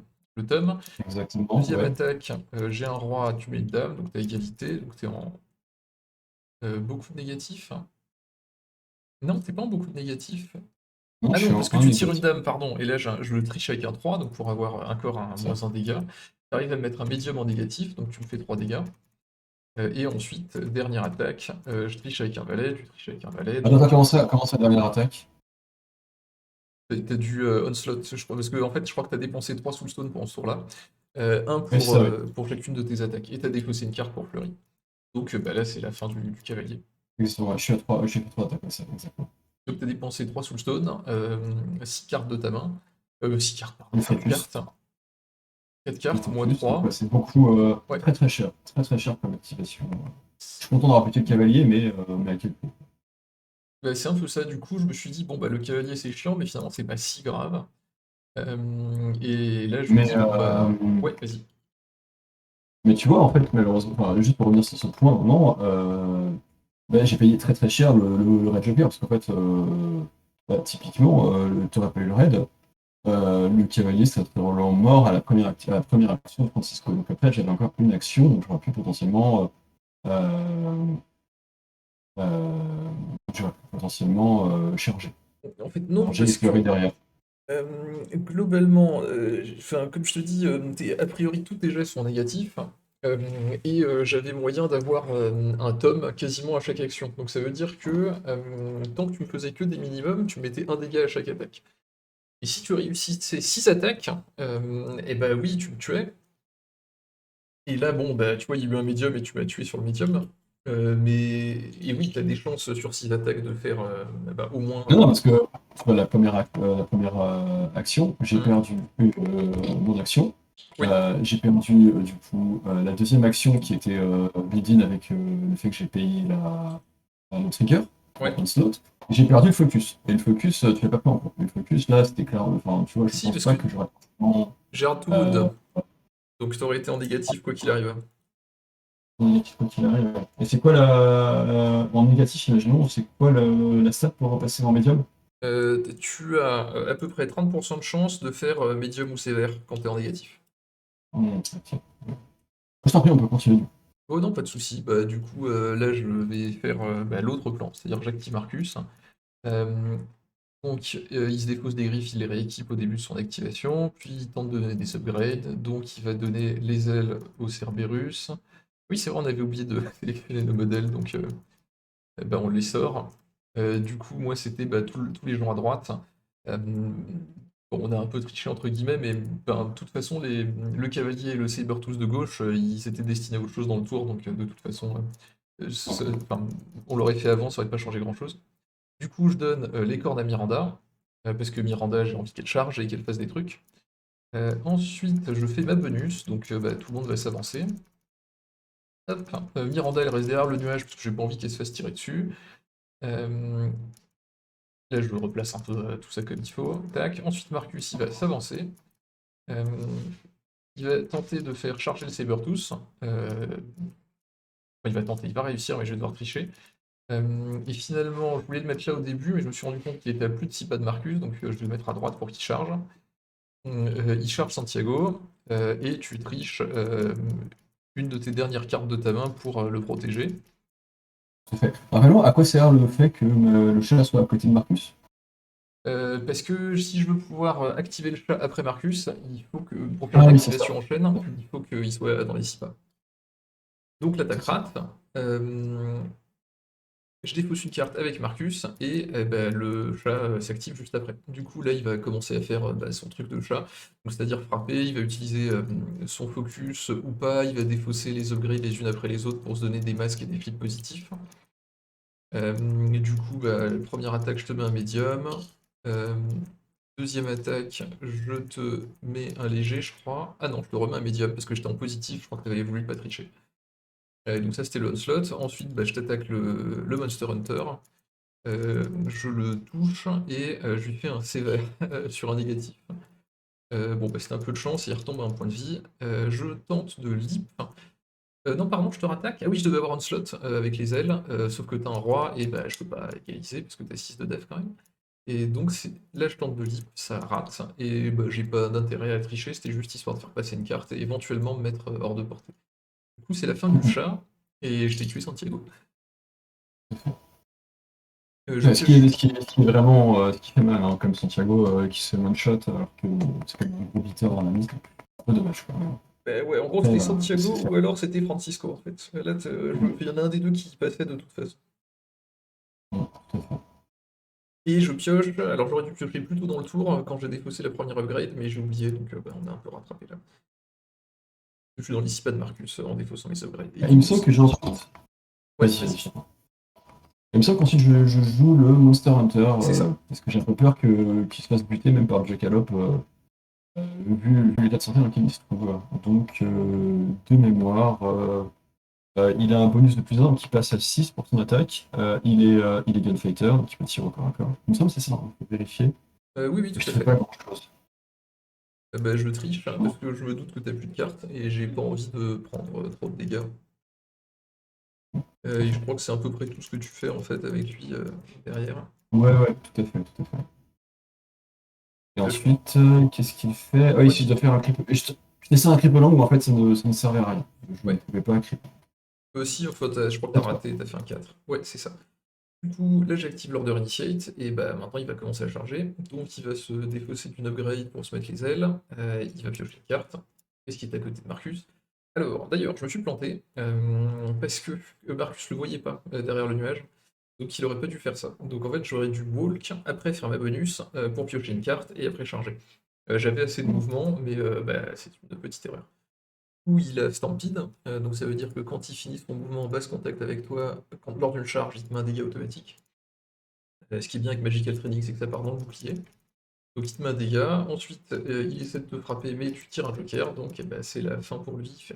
tome. Exactement, Deuxième ouais. attaque, j'ai un roi, tu mets une dame, donc tu as égalité, donc tu es en beaucoup de négatifs. Non, t'es pas en beaucoup de négatifs. Non, Ah je suis non, parce en que 1 tu tires une négatif. dame, pardon, et là je le triche avec un 3, donc pour avoir encore un Ça. moins un dégât. Tu arrives à me mettre un médium en négatif, donc tu me fais 3 dégâts. Et ensuite, dernière attaque, je triche avec un valet, tu triches avec un valet, Attends, donc comment ça, dernière attaque? t'as du onslaught, je crois, parce que en fait, je crois que t'as dépensé 3 soulstones pendant ce tour-là. Un Oui, c'est ça, oui. pour chacune de tes attaques, et t'as défaussé une carte pour Fleury. Donc là, c'est la fin du cavalier. Exactement, ouais, je suis à 3, j'ai fait 3 attaques, ouais, ça, exactement. Donc t'as dépensé 3 soulstones, 6 cartes de ta main, 6 cartes, pardon, Le 4 focus. cartes. 4 Le cartes, moins focus, donc 3. ouais, c'est beaucoup, Ouais. très cher. Très cher comme activation. Je suis content d'avoir pété le cavalier, mais à quel prix? C'est un peu ça, du coup, je me suis dit, bon, le cavalier c'est chiant, mais finalement c'est pas si grave. Et là, je me Mais, dis, bon, ouais, vas-y. mais tu vois, en fait, malheureusement, enfin, juste pour revenir sur ce point, non, j'ai payé très cher le Red Joker, parce qu'en fait, typiquement, tu n'aurais pas eu le Red, le cavalier serait probablement mort à la première action de Francisco. Donc après, j'avais encore une action, donc euh, euh, charger. En fait, non, Charger et parce fleurir que derrière. globalement, comme je te dis, a priori, tous tes jets sont négatifs. euh, et j'avais moyen d'avoir un tome quasiment à chaque action. Donc ça veut dire que tant que tu ne faisais que des minimums, tu mettais un dégât à chaque attaque. Et si tu réussissais 6 attaques, et oui, tu me tuais. Et là, bon, tu vois, il y a eu un médium et tu m'as tué sur le médium. Et oui, tu as des chances sur 6 attaques de faire au moins. Non, parce que tu vois, la première action, j'ai Hmm. perdu mon action. Oui, J'ai perdu du coup la deuxième action qui était build-in avec le fait que j'ai payé le trigger, ouais. slot. J'ai perdu le focus. Et le focus, tu l'as pas pris en compte. Mais le focus, là, c'était clair. Enfin, tu vois, je Si, pense parce que pas que j'aurais forcément, j'ai un to euh, wound. Donc tu aurais été en négatif quoi qu'il arrive. mon équipe quoi qu'il arrive. Et c'est quoi en négatif, imaginons, c'est quoi la stat pour repasser en médium? Tu as à peu près 30% de chance de faire médium ou sévère quand tu es en négatif. Ok. Je t'en prie, on peut continuer. Oh non, pas de souci. Du coup, là, je vais faire l'autre plan, c'est-à-dire j'active Marcus. Euh, donc, il se dépose des griffes, il les rééquipe au début de son activation, puis il tente de donner des upgrades. Donc, il va donner les ailes au Cerberus. Oui, c'est vrai, on avait oublié de sélectionner nos modèles, donc on les sort. Du coup, moi, c'était tous les gens à droite. Euh, bon, on a un peu triché entre guillemets, mais de toute façon, le cavalier et le Sabertooth de gauche, ils étaient destinés à autre chose dans le tour, donc de toute façon, enfin, on l'aurait fait avant, ça aurait pas changé grand-chose. Du coup, je donne les cornes à Miranda, parce que Miranda, j'ai envie qu'elle charge et qu'elle fasse des trucs. Ensuite, je fais ma bonus, donc tout le monde va s'avancer. Hop, Miranda, elle reste derrière le nuage, parce que j'ai pas envie qu'elle se fasse tirer dessus. Euh, Là, je replace un peu tout ça comme il faut. Tac. Ensuite, Marcus, il va s'avancer. Euh, il va tenter de faire charger le Sabertooth. Il va tenter, il va réussir, mais je vais devoir tricher. Et finalement, je voulais le mettre là au début, mais je me suis rendu compte qu'il était à plus de 6 pas de Marcus, donc je vais le mettre à droite pour qu'il charge. Il charge Santiago, et tu triches une de tes dernières cartes de ta main pour le protéger. Tout à fait. Rappelle-moi, à quoi sert le fait que le chat soit à côté de Marcus? Parce que si je veux pouvoir activer le chat après Marcus, il faut que, pour faire Ah une oui, c'est ça. activation en chaîne, il faut qu'il soit dans les 6 pas. Donc l'attaque C'est ça. rate. Je défausse une carte avec Marcus et bah, le chat s'active juste après. Du coup, là, il va commencer à faire bah, son truc de chat, donc c'est-à-dire frapper, il va utiliser son focus ou pas, il va défausser les upgrades les unes après les autres pour se donner des masques et des flips positifs. Et du coup, bah, première attaque, je te mets un médium. Euh, Deuxième attaque, je te mets un léger, je crois. Ah non, je te remets un médium parce que j'étais en positif, je crois que tu avais voulu pas tricher. Donc ça, c'était le onslaught. Ensuite, bah, je t'attaque le Monster Hunter. Je le touche et je lui fais un sévère sur un négatif. Bon, bah, c'était un peu de chance, il retombe à un point de vie. Je tente de leap. Non, pardon, je te rattaque. Ah oui, je devais avoir un slot avec les ailes, sauf que t'as un roi et bah, je peux pas égaliser parce que t'as 6 de def quand même. Et donc là, je tente de leap, ça rate. Et bah, j'ai pas d'intérêt à tricher, c'était juste histoire de faire passer une carte et éventuellement me mettre hors de portée. Du coup, c'est la fin du chat et je t'ai tué Santiago. Je Ce qui est, pioche. ce qui est vraiment ce qui fait mal, hein, comme Santiago qui se one-shot alors que c'est quand même un gros beater dans la mise. Un peu dommage quand même. Bah ouais, en gros, Après, c'était Santiago c'est ou alors c'était Francisco en fait. Là, il y en a un des deux qui passait de toute façon. bon, tout à fait. Et je pioche, alors j'aurais dû piocher plus tôt dans le tour quand j'ai défaussé la première upgrade, mais j'ai oublié, donc bah, on est un peu rattrapé là. Je suis dans les 6 pas de Marcus en défaussant mes upgrades. Et Il du me coup, semble que j'ai ensuite. ouais, Vas-y, vas-y. vas-y. Il me semble qu'ensuite je joue le Monster Hunter C'est ça. parce que j'ai un peu peur qu'il se fasse buter même par Jackalope vu l'état de santé dans lequel il se trouve. Donc, de mémoire, il a un bonus de plus 1, donc il passe à 6 pour son attaque. Il est Gunfighter, donc il peut tirer au corps à corps. Il me semble que c'est ça, on peut vérifier. Oui, oui, Je tout à ne fais pas fait. grand-chose. Bah, je triche hein, parce que je me doute que t'as plus de cartes et j'ai pas envie de prendre trop de dégâts. Et je crois que c'est à peu près tout ce que tu fais en fait avec lui derrière. Ouais, ouais, tout à fait, tout à fait. Et Je ensuite, qu'est-ce qu'il fait? Ah, Ouais, ici, je dois faire un creep. Je laissais un creep long, mais en fait, ça ne servait à rien. Je ne ouais. pouvais pas creep. Aussi, en fait, je crois que t'as 4. raté, t'as fait un 4. Ouais, c'est ça. Du coup, là j'active l'Order Initiate, et bah maintenant il va commencer à charger. Donc il va se défausser d'une upgrade pour se mettre les ailes. Il va piocher une carte. Qu'est-ce qui est à côté de Marcus? Alors, d'ailleurs, je me suis planté, parce que Marcus le voyait pas derrière le nuage. Donc il aurait pas dû faire ça. Donc en fait, j'aurais dû walk, après faire ma bonus, pour piocher une carte, et après charger. J'avais assez de mouvement, mais bah, c'est une petite erreur. Où il a Stampede, donc ça veut dire que quand il finit son mouvement en basse contact avec toi, lors d'une charge, il te met un dégât automatique. Ce qui est bien avec Magical Training, c'est que ça part dans le bouclier. Donc il te met un dégât, ensuite il essaie de te frapper, mais tu tires un joker, donc eh ben, c'est la fin pour lui.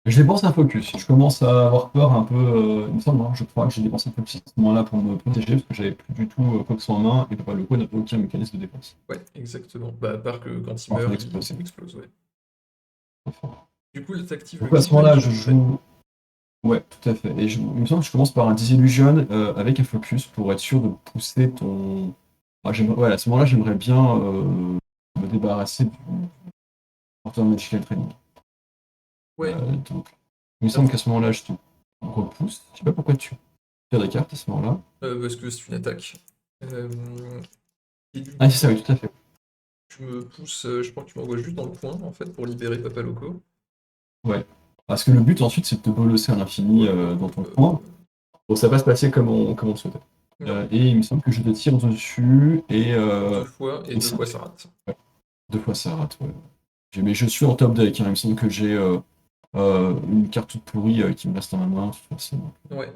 Je dépense un focus. Je commence à avoir peur un peu, il me semble, hein, je crois que j'ai dépensé un focus à ce moment-là pour me protéger, parce que j'avais plus du tout quoi que ce soit en main, et le coup n'a pas aucun mécanisme de défense. Ouais, exactement. Bah, à part que quand il Enfin, meurt, d'exploser. il explose, ouais. Du coup, là, t'actives le Donc à ce moment-là, je Disillusion. Ouais. joue. Ouais, tout à fait. Et il me semble que je commence par un Disillusion avec un focus pour être sûr de pousser ton. Ah, ouais, à ce moment-là, j'aimerais bien me débarrasser du porteur Magical Training. Ouais, Donc, il me semble alors, qu'à ce moment-là, je te repousse. Je sais pas pourquoi tu tires des cartes à ce moment-là. parce que c'est une attaque. Et du Ah, coup, c'est ça, oui, tout à fait. tu me pousses, je crois que tu m'envoies juste dans le coin, en fait, pour libérer Papa Loco. Ouais. Parce que le but ensuite, c'est de te bolosser à l'infini dans ton coin. Donc ça va se passer comme on le souhaitait. Non, Et il me semble que je te tire dessus deux fois, et deux ça fois ça rate. ouais, 2 fois ça rate. Ouais. Mais je suis en top deck, hein. Il me semble que j'ai une carte toute pourrie qui me reste en main de toute façon. Ouais.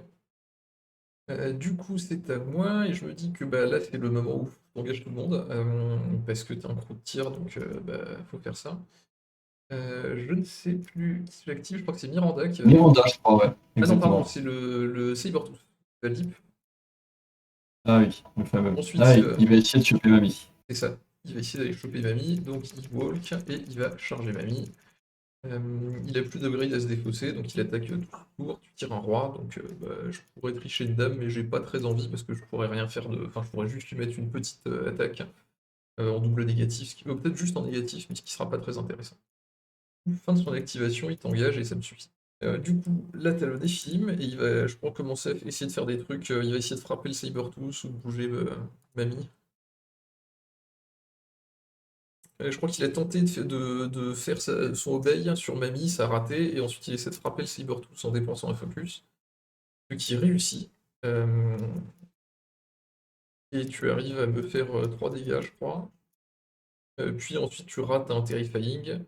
Du coup, c'est à moi, et je me dis que bah, là, c'est le moment où tu engages tout le monde, parce que t'es en crew de tir, donc bah, faut faire ça. Je ne sais plus qui j'active, je crois que c'est Miranda qui va Miranda, défausse. je crois, ouais, Ah non, pardon, exactement. c'est le Sabertooth, la Deep. Ah oui, le fameux. Ensuite, Ah, il va essayer de choper Mamie. c'est ça, il va essayer d'aller choper Mamie, donc il walk, et il va charger Mamie. Il a plus d'upgrade à se défausser, donc il attaque tout tour, tu tires un roi, donc bah, je pourrais tricher une dame, mais j'ai pas très envie parce que je pourrais rien faire de. Enfin, je pourrais juste lui mettre une petite attaque en double négatif, ce qui peut peut-être juste en négatif, mais ce qui sera pas très intéressant. Fin de son activation, il t'engage et ça me suffit. Du coup, là t'as le Néphilim, et il va, je pense, commencer à essayer de faire des trucs. Il va essayer de frapper le Sabertooth ou de bouger Mamie. Je crois qu'il a tenté de faire son obéi sur Mamie, ça a raté, et ensuite il essaie de frapper le Sabertooth en dépensant un focus, ce qui réussit. Euh, et tu arrives à me faire 3 dégâts, je crois. Puis ensuite tu rates un Terrifying.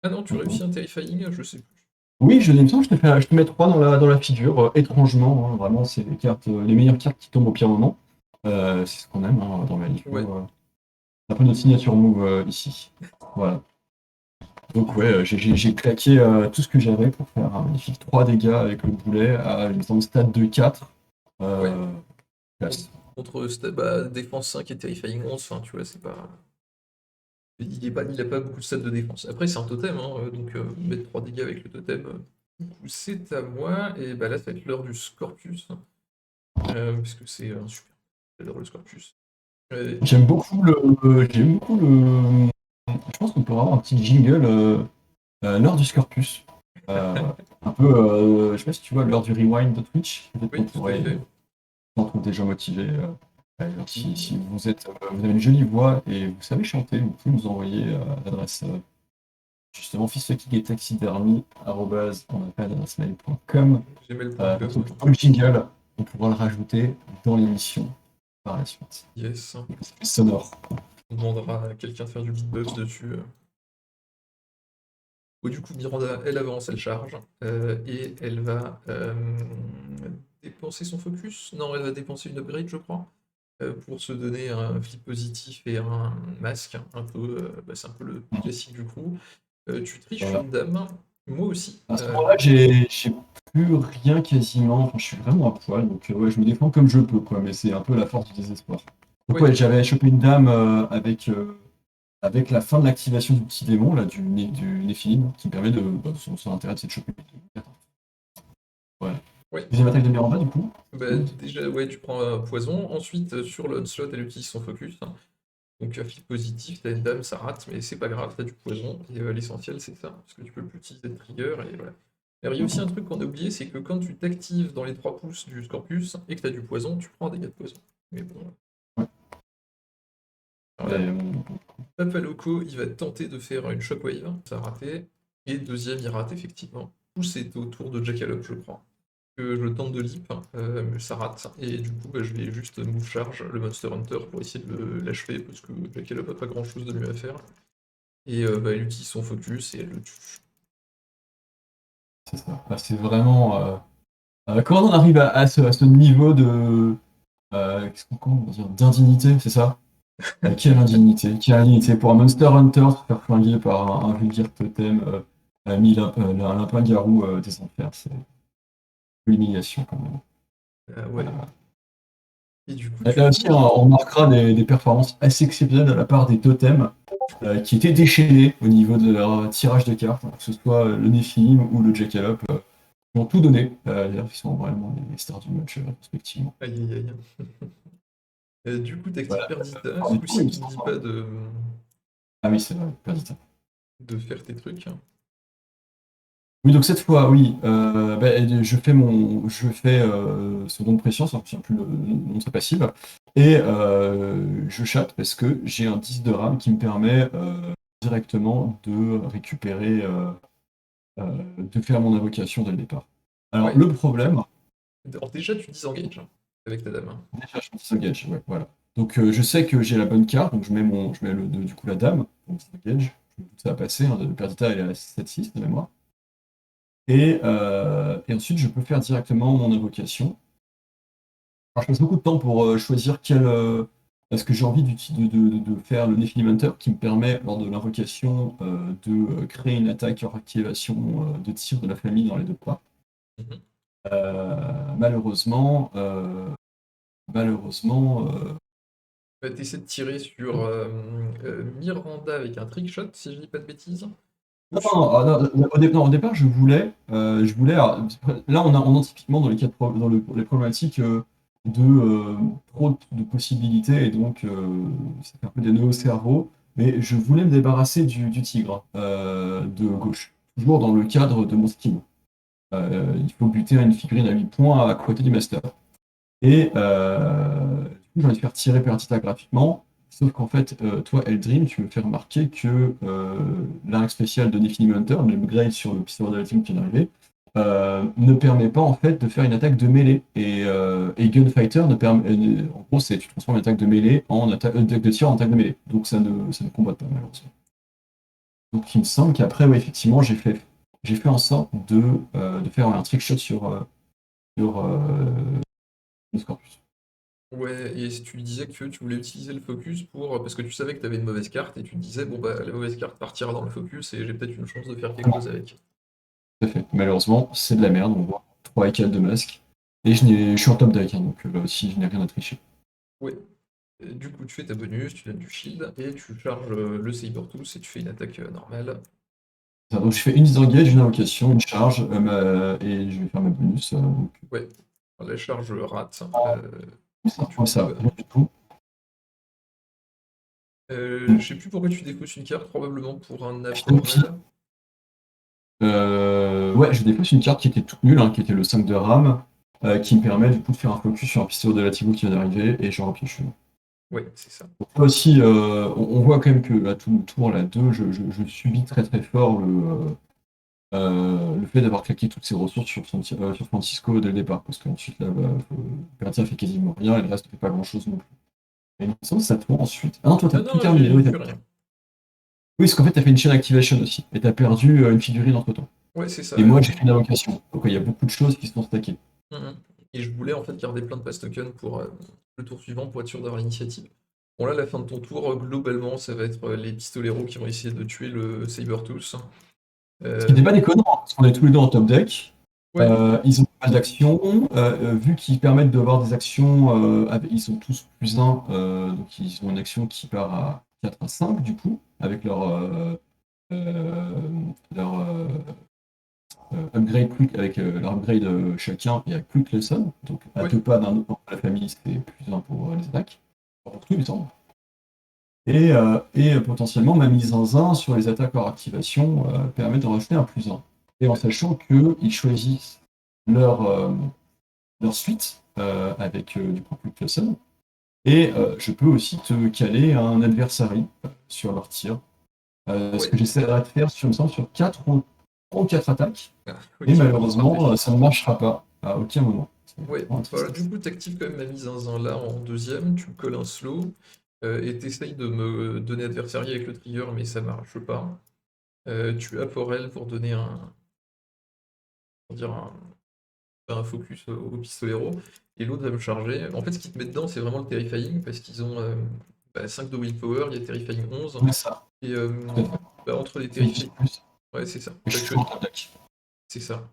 Ah non, tu réussis un Terrifying, je sais plus. Oui, il me semble que je te mets 3 dans la figure, étrangement, hein, vraiment, c'est les cartes, les meilleures cartes qui tombent au pire moment. C'est ce qu'on aime hein, dans Manico. Ouais. Un peu notre signature move ici. Voilà. Donc ouais, j'ai claqué tout ce que j'avais pour faire un magnifique 3 dégâts avec le boulet à une stade de 4. Ouais. Classe. Contre bah, défense 5 et Terrifying 11, enfin tu vois, c'est pas. Il a pas beaucoup de stats de défense. Après, c'est un totem, hein, donc mettre 3 dégâts avec le totem, du coup, c'est à moi. Et bah là, ça va être l'heure du Scorpius, puisque c'est un super. J'adore le Scorpius. J'aime beaucoup le. Je pense qu'on peut avoir un petit jingle l'heure du Scorpius. Euh, un peu, je sais pas si tu vois l'heure du rewind de Twitch. Peut-être qu'on Oui, tout à pourrait fait. s'en trouve déjà motivé. Alors, si vous avez une jolie voix et vous savez chanter, vous pouvez nous envoyer à l'adresse justement fistfucking et taxidermy@onappeladressemail.com. Gmail.com, ouais. Pour le jingle, on pourra le rajouter dans l'émission par la suite. Yes. C'est sonore. On demandera à quelqu'un de faire du beatbox dessus. Bon, du coup, Miranda, elle avance, elle charge, et elle va dépenser son focus. Non, elle va dépenser une upgrade, je crois, pour se donner un flip positif et un masque, un peu, bah, c'est un peu le classique du crew. Tu triches Voilà. une dame, moi aussi. À ce moment-là, j'ai plus rien quasiment. Enfin, je suis vraiment à poil, donc ouais, je me défends comme je peux, quoi. Mais c'est un peu la force du désespoir. Donc Ouais, ouais, j'avais chopé une dame avec la fin de l'activation du petit démon, là, du Néphilim, qui me permet de. Bah, son intérêt, c'est de choper. Ouais. ouais. Deuxième attaque de Miranda, du coup. Bah, déjà, ouais, tu prends un poison. Ensuite, sur le onslaught, elle utilise son focus. Donc, flip positif, t'as une dame, ça rate, mais c'est pas grave, t'as du poison. Et l'essentiel, c'est ça, parce que tu peux plus utiliser de trigger. Et voilà. Alors, il y a aussi un truc qu'on a oublié, c'est que quand tu t'actives dans les 3 pouces du Scorpius et que t'as du poison, tu prends un dégât de poison. Mais bon. Ouais. Alors là, Papaloco, il va tenter de faire une shockwave, ça a raté. Et deuxième, il rate effectivement. Tout c'est au tour de Jackalope, je crois. Que je tente de leap, mais ça rate. Et du coup, bah, je vais juste move charge le Monster Hunter pour essayer de l'achever, parce que Jackalope a pas grand chose de mieux à faire. Et bah, elle utilise son focus et elle le tue. C'est ça. Bah, c'est vraiment. Comment on arrive à ce niveau de. Comment on va dire, d'indignité, c'est ça? Quelle indignité, quelle indignité pour un Monster Hunter se faire flinguer par un vulgaire totem un lapin-garou des enfers, c'est l'humiliation quand même. Ouais. Et du coup, Là aussi, on remarquera des performances assez exceptionnelles de la part des totems qui étaient déchaînés au niveau de leur tirage de cartes, que ce soit le Nephilim ou le Jackalope, qui ont tout donné. D'ailleurs, ils sont vraiment les stars du match respectivement. aïe aïe aïe. Du coup, tactique Voilà. Perdita, Alors, ce du coup, coup-ci, il me tu ne dis semble- pas Ah oui, c'est vrai, Perdita. de faire tes trucs. Oui, donc cette fois, oui, je fais ce don de pression, ça ne me souvient plus le nom de sa passive, et je chatte parce que j'ai un 10 de RAM qui me permet directement de récupérer, de faire mon invocation dès le départ. Alors, Ouais. le problème, Alors déjà, tu disengage avec ta dame. déjà, je me disengage, ouais, voilà. Donc, je sais que j'ai la bonne carte, donc je mets du coup la dame, donc disengage, ça va passer, hein, Perdita elle est à 7-6 de mémoire. Et ensuite, je peux faire directement mon invocation. Alors, je passe beaucoup de temps pour choisir parce que j'ai envie de faire le Nephilim Hunter qui me permet, lors de l'invocation, de créer une attaque hors activation de tir de la famille dans les deux pas. Mhm. Malheureusement, Bah, t'essaies de tirer sur Miranda avec un trickshot, si je dis pas de bêtises. que Non, non, non, au départ, alors, là, on est typiquement dans les cas les problématiques trop de possibilités, et donc ça fait un peu des nœuds au cerveau. Mais je voulais me débarrasser du tigre de gauche, toujours dans le cadre de mon scheme. Il faut buter à une figurine à 8 points à côté du master. Et du coup, j'ai envie de faire tirer Perdita graphiquement. Sauf qu'en fait, toi, Eldrim, tu me fais remarquer que l'arc spécial de Defining Hunter, le upgrade sur le pistolet de la team qui vient d'arriver, ne permet pas en fait de faire une attaque de mêlée. Et Gunfighter ne permet. En gros, c'est tu transformes une attaque de mêlée en attaque de tir en attaque de mêlée. Donc ça ne combat pas malheureusement. Donc il me semble qu'après, ouais, effectivement, j'ai fait en sorte de faire un trickshot sur le Scorpius. Ouais, et si tu lui disais que tu voulais utiliser le focus parce que tu savais que tu avais une mauvaise carte, et tu te disais, bon bah la mauvaise carte partira dans le focus, et j'ai peut-être une chance de faire quelque chose avec. Tout à fait. Malheureusement, c'est de la merde. On voit 3 et 4 de masque. Et je suis en top deck, hein, donc là aussi, je n'ai rien à tricher. Ouais. Et du coup, tu fais ta bonus, tu donnes du shield, et tu charges le Sabertooth, et tu fais une attaque normale. Donc je fais une disengage, une invocation, une charge, et je vais faire ma bonus. Donc, Ouais. La charge rate. ça, Du comme coup, ça, rien du tout. je sais plus pourquoi tu défausses une carte, probablement pour un Tant pis. abnormal. Ouais, je dépose une carte qui était toute nulle, hein, qui était le 5 de RAM, qui me permet du coup de faire un focus sur un pistolet de la Tibo qui vient d'arriver, et je repioche une. Ouais, c'est ça. Donc là aussi, on voit quand même que à tout le tour, la 2, je subis très très fort le fait d'avoir claqué toutes ses ressources sur Francisco dès le départ, parce qu'ensuite, là, Pertia fait quasiment rien, et le reste ne fait pas grand-chose non plus. Et il me semble que ça tourne ensuite. Ah non, toi, t'as Non, tout non, terminé. j'ai Oui, plus rien. parce qu'en fait, t'as fait une chain activation aussi, et t'as perdu une figurine entre-temps. Ouais, c'est ça. Et moi, j'ai fait une invocation. Donc, il y a beaucoup de choses qui se sont stackées. Mhm. Et je voulais en fait garder plein de pass tokens pour le tour suivant pour être sûr d'avoir l'initiative. Bon là, la fin de ton tour, globalement, ça va être les pistoleros qui vont essayer de tuer le Sabertooth. Ce qui n'est pas Donc, déconnant, hein, parce qu'on est tous les deux en top deck. ouais, Ils ont pas mal d'actions. Vu qu'ils permettent d'avoir des actions, ils sont tous plus 1, donc ils ont une action qui part à 4 à 5 du coup, avec euh, leur upgrade quick, avec leur upgrade chacun et à quick lesson. Donc à ouais, deux pas d'un autre membre de la famille, c'est plus 1 pour les attaques. Pour tout, il me semble. Et potentiellement, ma mise en 1 sur les attaques hors activation permet de rajouter un plus 1. Et en ouais, sachant qu'ils choisissent leur suite avec du coup Quick Lesson. Et je peux aussi te caler un adversary sur leur tir. Ce ouais. que j'essaierai de faire, il me semble, sur 4 ou 3 ou 4 attaques. Ah, Et ok, bonne malheureusement, stratégie. ça ne marchera pas à aucun moment. C'est Ouais, vraiment la voilà, du tristesse. coup, t'actives quand même ma mise en 1 là en deuxième, tu me colles un slow, et t'essayes de me donner adversary avec le trigger, mais ça marche pas. Tu as Porel pour donner pour dire un focus au pistolero, et l'autre va me charger. En fait, ce qui te met dedans, c'est vraiment le Terrifying, parce qu'ils ont 5 de willpower, il y a Terrifying 11, Ouais, ça, et tout à fait. entre les Ça fait 10 Terrifying... plus. Ouais, c'est ça. Et je suis toujours en top deck. C'est ça.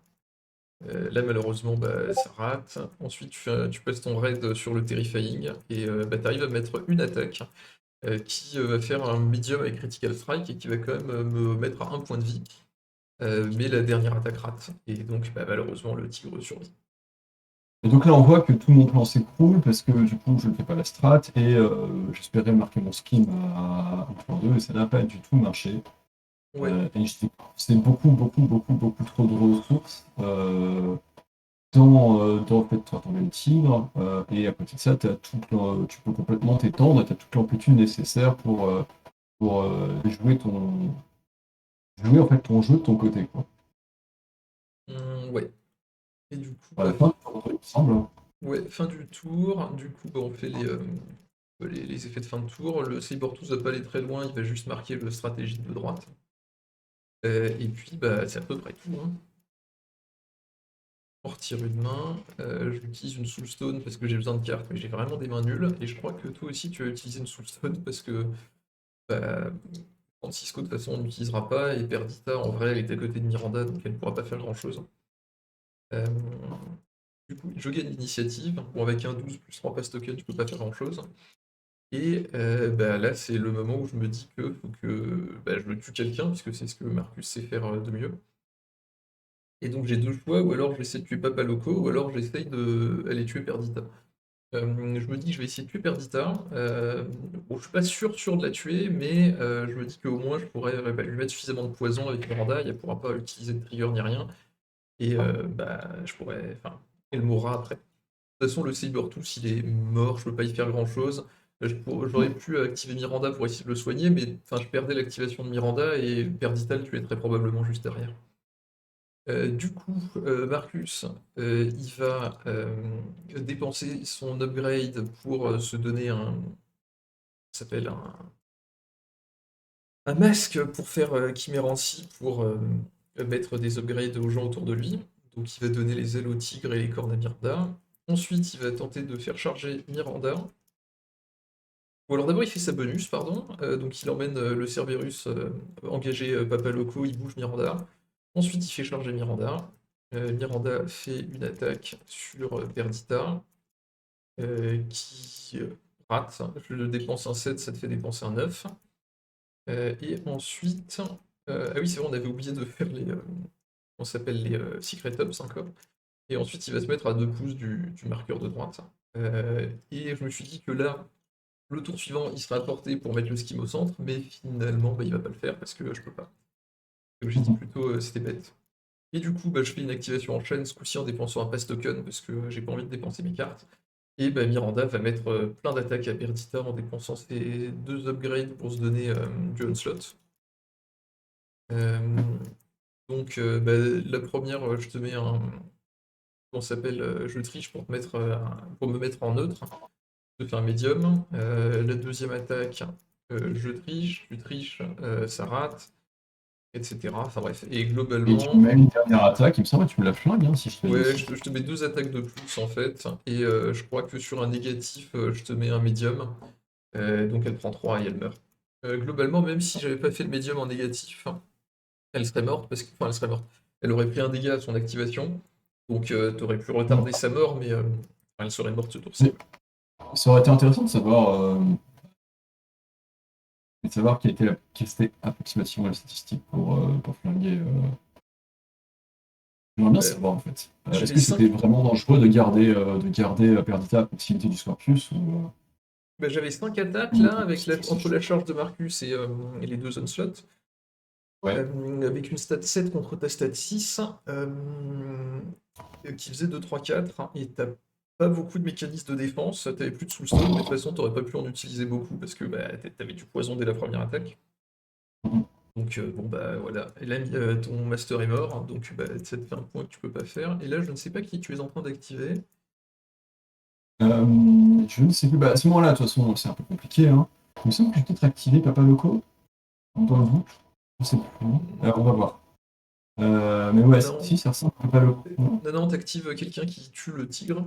Là, malheureusement, bah, ça rate. Ensuite, tu passes ton raid sur le Terrifying, et bah, tu arrives à mettre une attaque qui va faire un medium avec Critical Strike, et qui va quand même me mettre à un point de vie. Mais la dernière attaque rate, et donc bah, malheureusement, le tigre survit. Et donc là, on voit que tout mon plan s'écroule parce que du coup, je ne fais pas la strat et j'espérais marquer mon skin à 1.2 et ça n'a pas du tout marché. Ouais, C'est beaucoup, beaucoup, beaucoup, beaucoup trop de ressources dans en fait, toi, ton le tigre et à côté de ça, tu peux complètement t'étendre, tu as toute l'amplitude nécessaire pour jouer en fait ton jeu de ton côté, quoi. Ouais. Et du coup, À la fin, il me semble. ouais, fin du tour. Du coup, bah, on fait les effets de fin de tour. Le Sabertooth va pas aller très loin, il va juste marquer le stratégie de droite. Et puis, bah, c'est à peu près tout, hein. On retire une main. J'utilise une Soulstone parce que j'ai besoin de cartes, mais j'ai vraiment des mains nulles. Et je crois que toi aussi, tu as utilisé une Soulstone parce que bah, Francisco, de toute façon, on n'utilisera pas. Et Perdita, en vrai, elle est à côté de Miranda, donc elle ne pourra pas faire grand-chose. Euh, du coup, je gagne l'initiative. Bon, avec un 12 plus 3 pass token, je peux pas faire grand-chose. Et bah, là, c'est le moment où je me dis que faut que bah, je tue quelqu'un, puisque c'est ce que Marcus sait faire de mieux. Et donc j'ai deux choix, ou alors j'essaie de tuer Papa Loco, ou alors j'essaye d'aller tuer Perdita. Je me dis que je vais essayer de tuer Perdita. Bon, je suis pas sûr de la tuer, mais je me dis qu'au moins je pourrais bah, lui mettre suffisamment de poison avec Miranda, elle pourra pas utiliser de trigger ni rien, et bah, je pourrais. Enfin, elle mourra après. De toute façon, le Sabertooth, il est mort, je peux pas y faire grand-chose. J'aurais pu activer Miranda pour essayer de le soigner, mais enfin, je perdais l'activation de Miranda et Perdita le tuait très probablement juste derrière. Du coup, Marcus, il va dépenser son upgrade pour se donner ça s'appelle un masque pour faire Chimérancy, pour mettre des upgrades aux gens autour de lui. Donc il va donner les ailes au tigre et les cornes à Miranda. Ensuite, il va tenter de faire charger Miranda. Ou alors d'abord il fait sa bonus, pardon. Donc il emmène le Cerberus engager Papa Loco, il bouge Miranda. Ensuite il fait charger Miranda. Miranda fait une attaque sur Perdita qui rate. Je le dépense un 7, ça te fait dépenser un 9. Et ensuite, ah oui c'est vrai on avait oublié de faire on s'appelle les Secret Ops encore. Et ensuite il va se mettre à 2 pouces du marqueur de droite. Et je me suis dit que là, le tour suivant, il sera à portée pour mettre le skim au centre, mais finalement, bah, il va pas le faire parce que je peux pas. Donc j'ai dit plutôt c'était bête. Et du coup, bah, je fais une activation en chaîne, ce coup-ci en dépensant un pass token parce que j'ai pas envie de dépenser mes cartes. Et bah, Miranda va mettre plein d'attaques à Perdita en dépensant ses 2 upgrades pour se donner du onslaught. Euh, donc bah, la première, je te mets on s'appelle je triche pour pour me mettre en neutre. Je fais un médium. La deuxième attaque, je triche, tu triches, ça rate, etc. Enfin bref, et Et tu globalement, mets une dernière attaque, il me semble que tu me la flingues, hein, si je fais ouais, ici. je te mets deux attaques de plus en fait, et je crois que sur un négatif, je te mets un médium, donc elle prend 3 et elle meurt. Globalement, même si j'avais pas fait le médium en négatif, elle serait morte, parce que, enfin elle serait morte. Elle aurait pris un dégât à son activation, donc t'aurais pu retarder sa mort, mais elle serait morte ce tour-ci. Mais ça aurait été intéressant de savoir quelle était approximativement la statistique pour flinguer. J'aimerais bien Euh, savoir en fait. Est-ce J'avais que c'était 5 vraiment dangereux de garder Perdita à proximité du Scorpius Bah, j'avais 5 attaques ou là, avec c'était entre safe. la charge de Marcus et les deux Onslaught, Ouais. avec une stat 7 contre ta stat 6, qui faisait 2, 3, 4, hein, et t'as pas beaucoup de mécanismes de défense, t'avais plus de soulstone, mais de toute façon t'aurais pas pu en utiliser beaucoup parce que bah, t'avais du poison dès la première attaque. Donc bon bah voilà, et là ton master est mort, hein, donc bah, ça te fait un point que tu peux pas faire. Et là je ne sais pas qui tu es en train d'activer. Je ne sais plus. Bah, à ce moment-là, de toute façon, c'est un peu compliqué. Hein. Il me semble que j'ai peut-être activé Papa Loco dans le doute. Je sais plus. On va voir. Mais ouais, Non, si, ça ressemble à Papa Loco. non, non, t'actives quelqu'un qui tue le tigre.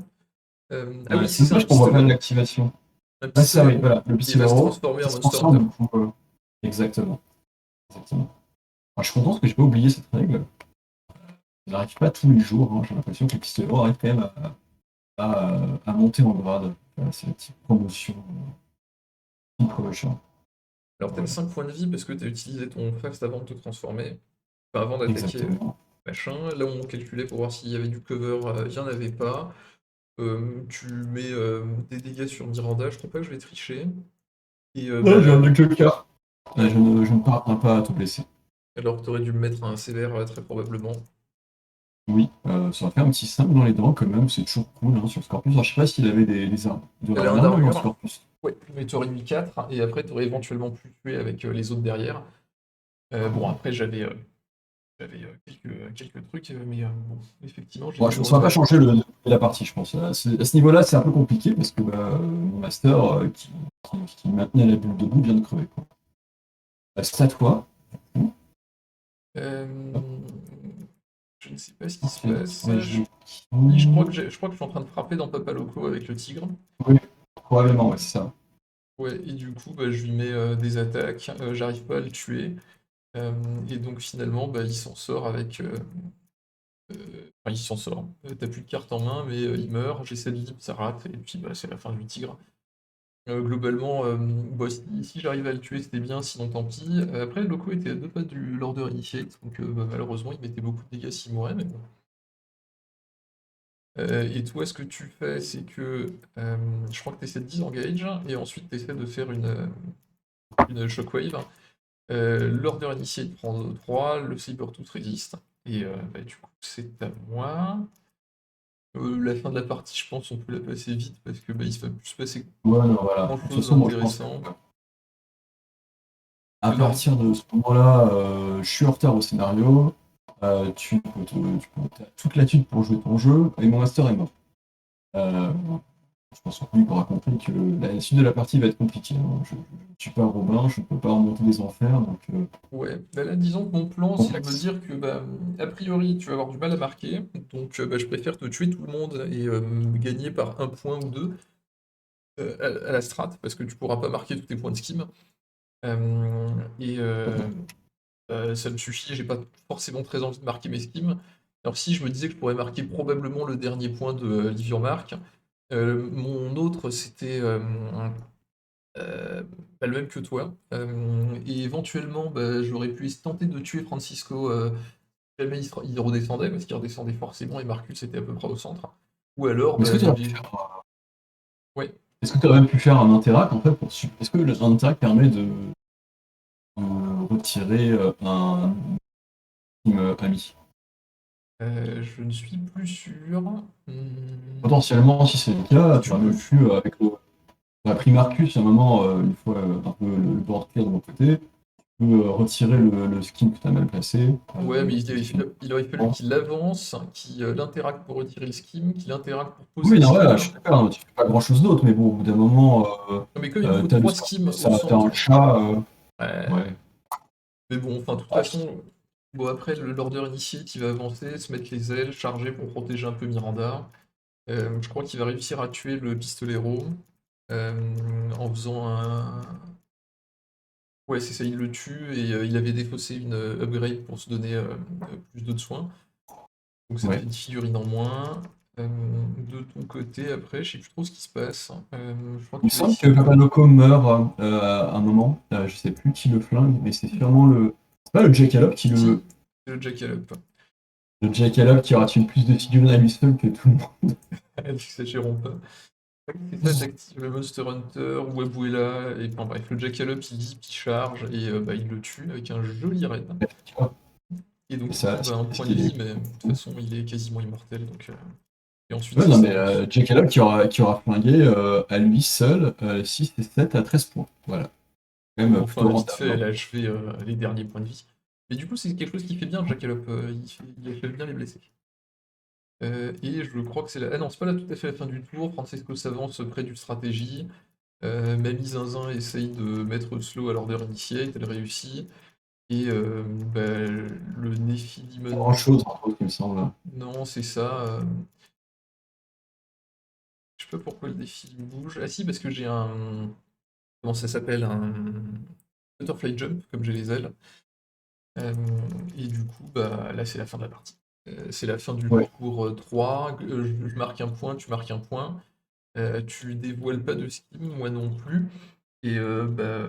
Ah Ouais, oui, c'est c'est un dommage qu'on voit pas pistolet. l'activation. Un Ouais, c'est ça, oui, pistolero. voilà, le Et il va se pistolero transformer qui en se Monster Hunter. transforme du coup. Exactement. Exactement. Alors, je suis content parce que j'ai pas oublié cette règle. Elle n'arrive pas tous les jours. Hein. J'ai l'impression que le pistolero arrive quand même à monter en grade. Voilà, c'est une petite promotion. Petite promotion. Alors t'as Voilà. 5 points de vie parce que t'as utilisé ton first avant de te transformer. Enfin, avant d'attaquer Exactement. machin. Là on calculait pour voir s'il y avait du cover, il n'y en avait pas. Tu mets des dégâts sur Miranda, je crois pas que je vais tricher. Et Non, j'ai un bah, deck de cartes. ouais. Je ne parviens pas à te blesser. Alors t'aurais dû me mettre un sévère très probablement. Oui, ça va faire un petit 5 dans les dents quand même, c'est toujours cool hein, sur Scorpius. Alors, je sais pas s'il avait des armes. Il doit Elle a avoir un une armure dans d'armure. Scorpius. Ouais, mais t'aurais mis 4 et après t'aurais éventuellement pu tuer avec les autres derrière. Bon après j'avais quelques trucs, mais bon, effectivement, j'ai Bon, dû ça va pas retarder. changer la partie, je pense. À ce niveau-là, c'est un peu compliqué parce que mon master qui maintenait la bulle debout vient de crever. Quoi. C'est à toi. Euh, je ne sais pas ce qui se Ensuite, passe. ouais, je... Oui, je crois que je suis en train de frapper dans Papa Loco avec le tigre. Oui, probablement, ouais, c'est ça. Ouais, et du coup, bah, je lui mets des attaques, j'arrive pas à le tuer. Euh, et donc finalement, bah, il s'en sort avec. Enfin, il s'en sort. T'as plus de carte en main, mais il meurt. J'essaie de libre, ça rate, et puis bah, c'est la fin du tigre. Globalement, bah, si j'arrive à le tuer, c'était bien, sinon tant pis. Après, Loco était à 2 pas du Lorder Initiate, donc bah, malheureusement, il mettait beaucoup de dégâts s'il mourait, mais bon. Et toi, ce que tu fais, c'est que je crois que tu essaies de disengage, et ensuite tu essaies de faire une shockwave. L'Order Initiate prend 3, le Sabertooth résiste, et bah, du coup, c'est à moi. La fin de la partie, je pense, on peut la passer vite, parce que bah, il va plus se passer Ouais, non, voilà. De toute grand-chose façon, moi, je pense que d'intéressant. à Non, partir de ce moment-là, je suis en retard au scénario. T'as toute l'attitude pour jouer ton jeu, et mon master est mort. Euh, je pense que lui aura compris que la suite de la partie va être compliquée, hein. Je ne suis pas Robin, je ne peux pas remonter les enfers, donc ouais, bah là, disons que mon plan, c'est de me complexe. dire que, bah, a priori, tu vas avoir du mal à marquer, donc bah, je préfère te tuer tout le monde et gagner par 1 point ou 2 à la strat, parce que tu pourras pas marquer tous tes points de skim. Et ça me suffit, j'ai pas forcément très envie de marquer mes skims. Alors si je me disais que je pourrais marquer probablement le dernier point de Livior-Mark, mon autre c'était bah, le même que toi. Et éventuellement, bah, j'aurais pu tenter de tuer Francisco si jamais il redescendait, parce qu'il redescendait forcément et Marcus était à peu près au centre. Ou alors, Mais est-ce bah, que tu aurais pu Livy... faire, Ouais. est-ce que tu aurais même pu faire un interact en fait est-ce que un interact permet de retirer un team ami? Je ne suis plus sûr. Potentiellement, si c'est le cas, Si tu tu aurais peux. même pu, avec le. On a pris Marcus à un moment, une fois un peu le board clear de mon côté, tu peux retirer le skin que tu as mal placé. Ouais, mais Sélectionner. il aurait fallu qu'il avance, qu'il interact pour retirer le skim, qu'il interact pour poser Oui, le non, ouais, je skim. suis d'accord, hein, tu fais pas grand-chose d'autre, mais bon, au bout d'un moment, Non, mais comme il me faut t'as le 3 score, skims au ça, t'as un centre. chat, Ouais. ouais. Mais bon, enfin, de toute Ah, façon, bon, après, le Lorder Initiate, il va avancer, se mettre les ailes, charger pour protéger un peu Miranda. Je crois qu'il va réussir à tuer le pistolero en faisant un. Ouais, c'est ça, il le tue et il avait défaussé une upgrade pour se donner plus de soins. Donc ça te fait ouais. une figurine en moins. Euh, de ton côté, après, je sais plus trop ce qui se passe. Je crois que Il me tu vas semble que essayer. Papa Loco meurt à un moment, je sais plus qui le flingue, mais c'est sûrement le. C'est pas le Jackalope qui le. Si, c'est le Jackalope. Le Jackalope qui aura tué plus de figurines à lui seul que tout le monde. N'exagérons pas. C'est ça, t'actives le Monster Hunter ou Abuela, et enfin bref, le Jackalope il zip, il charge, et bah, il le tue avec un joli raid. Tu vois, Et donc et il prend ça, bah, un point de vie, mais de toute façon il est quasiment immortel. Donc, et ensuite ouais, ça non, mais s'avance. Jackalope qui aura flingué à lui seul 6 et 7 à 13 points. Voilà. Quand même Enfin, plutôt vite rentable, fait, hein. elle a achevé les derniers points de vie. Mais du coup, c'est quelque chose qui fait bien, le Jackalope. Il achève bien les blessés. Et je crois que c'est la. Ah non, c'est pas là tout à fait la fin du tour. Francesco s'avance près du stratégie. Mamie Zinzin essaye de mettre slow à l'order initiate, elle réussit. Et bah, le Pas Nephilimon. grand-chose, entre autres, il me semble. Non, c'est ça. Je sais pas pourquoi le défi bouge. Ah si, parce que j'ai un. Comment ça s'appelle? Un Butterfly Jump, comme j'ai les ailes. Euh, et du coup, bah, là, c'est la fin de la partie. C'est la fin du Ouais. tour 3. Je marque un point, tu marques un point. Tu dévoiles pas de skin, moi non plus. Et bah,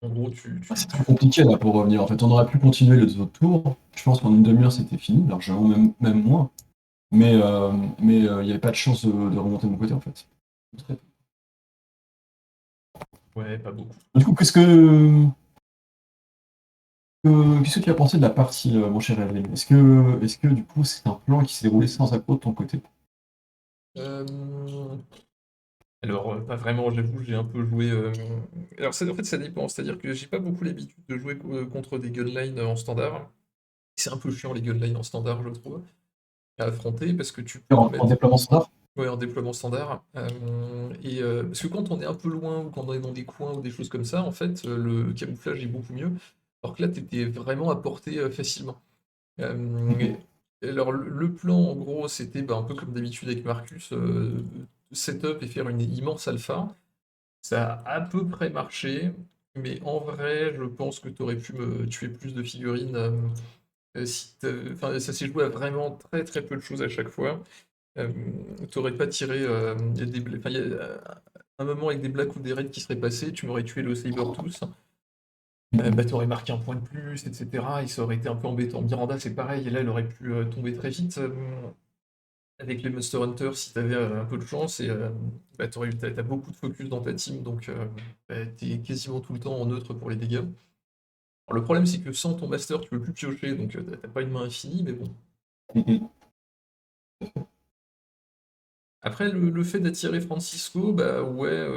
en gros, C'est très compliqué là pour revenir. En fait, on aurait pu continuer les deux autres tours. Je pense qu'en une demi-heure, c'était fini, largement, même moins. Mais il n'y avait pas de chance de remonter de mon côté, en fait. Très peu. Ouais, pas beaucoup. Du coup, qu'est-ce que tu as pensé de la partie, mon cher Evelyn? Est-ce que du coup, c'est un plan qui s'est déroulé sans accroc de ton côté? Euh, Alors, pas vraiment, j'avoue, j'ai un peu joué. Alors, en fait, ça dépend. C'est-à-dire que j'ai pas beaucoup l'habitude de jouer contre des gunlines en standard. C'est un peu chiant, les gunlines en standard, je trouve, à affronter, parce que tu peux te En mettre. déploiement standard? Ouais, en déploiement standard. Et parce que quand on est un peu loin ou quand on est dans des coins ou des choses comme ça, en fait, le camouflage est beaucoup mieux. Alors que là, tu étais vraiment à portée facilement. Ok. Alors, le plan, en gros, c'était bah, un peu comme d'habitude avec Marcus, setup et faire une immense alpha. Ça a à peu près marché, mais en vrai, je pense que tu aurais pu me tuer plus de figurines. Si enfin, ça s'est joué à vraiment très très peu de choses à chaque fois. T'aurais pas tiré des enfin, un moment avec des Blacks ou des Reds qui seraient passés, tu m'aurais tué le Sabertooth. Bah, t'aurais marqué un point de plus, etc. Et ça aurait été un peu embêtant. Miranda, c'est pareil, et là, elle aurait pu tomber très vite. Avec les Monster Hunter, si t'avais un peu de chance, et bah, t'as beaucoup de focus dans ta team, donc bah, t'es quasiment tout le temps en neutre pour les dégâts. Alors, le problème, c'est que sans ton master, tu peux plus piocher, donc t'as pas une main infinie, mais bon. Mhm. Après, le fait d'attirer Francisco, bah ouais,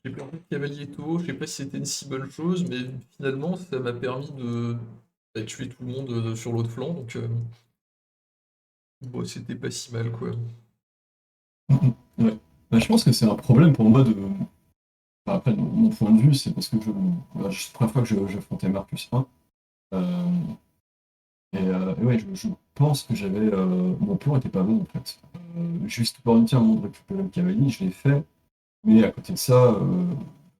j'ai perdu de cavalier tôt, je sais pas si c'était une si bonne chose, mais finalement, ça m'a permis de bah, tuer tout le monde sur l'autre flanc, donc bon, c'était pas si mal, quoi. Mhm. Ouais. Bah, je pense que c'est un problème pour moi de. Enfin, après, de mon point de vue, c'est parce que c'est la première fois que j'affrontais Marcus 1. Euh, et ouais, je pense que mon plan était pas bon en fait. Juste pour une tiens, de récupérer le cavalier, je l'ai fait. Mais à côté de ça,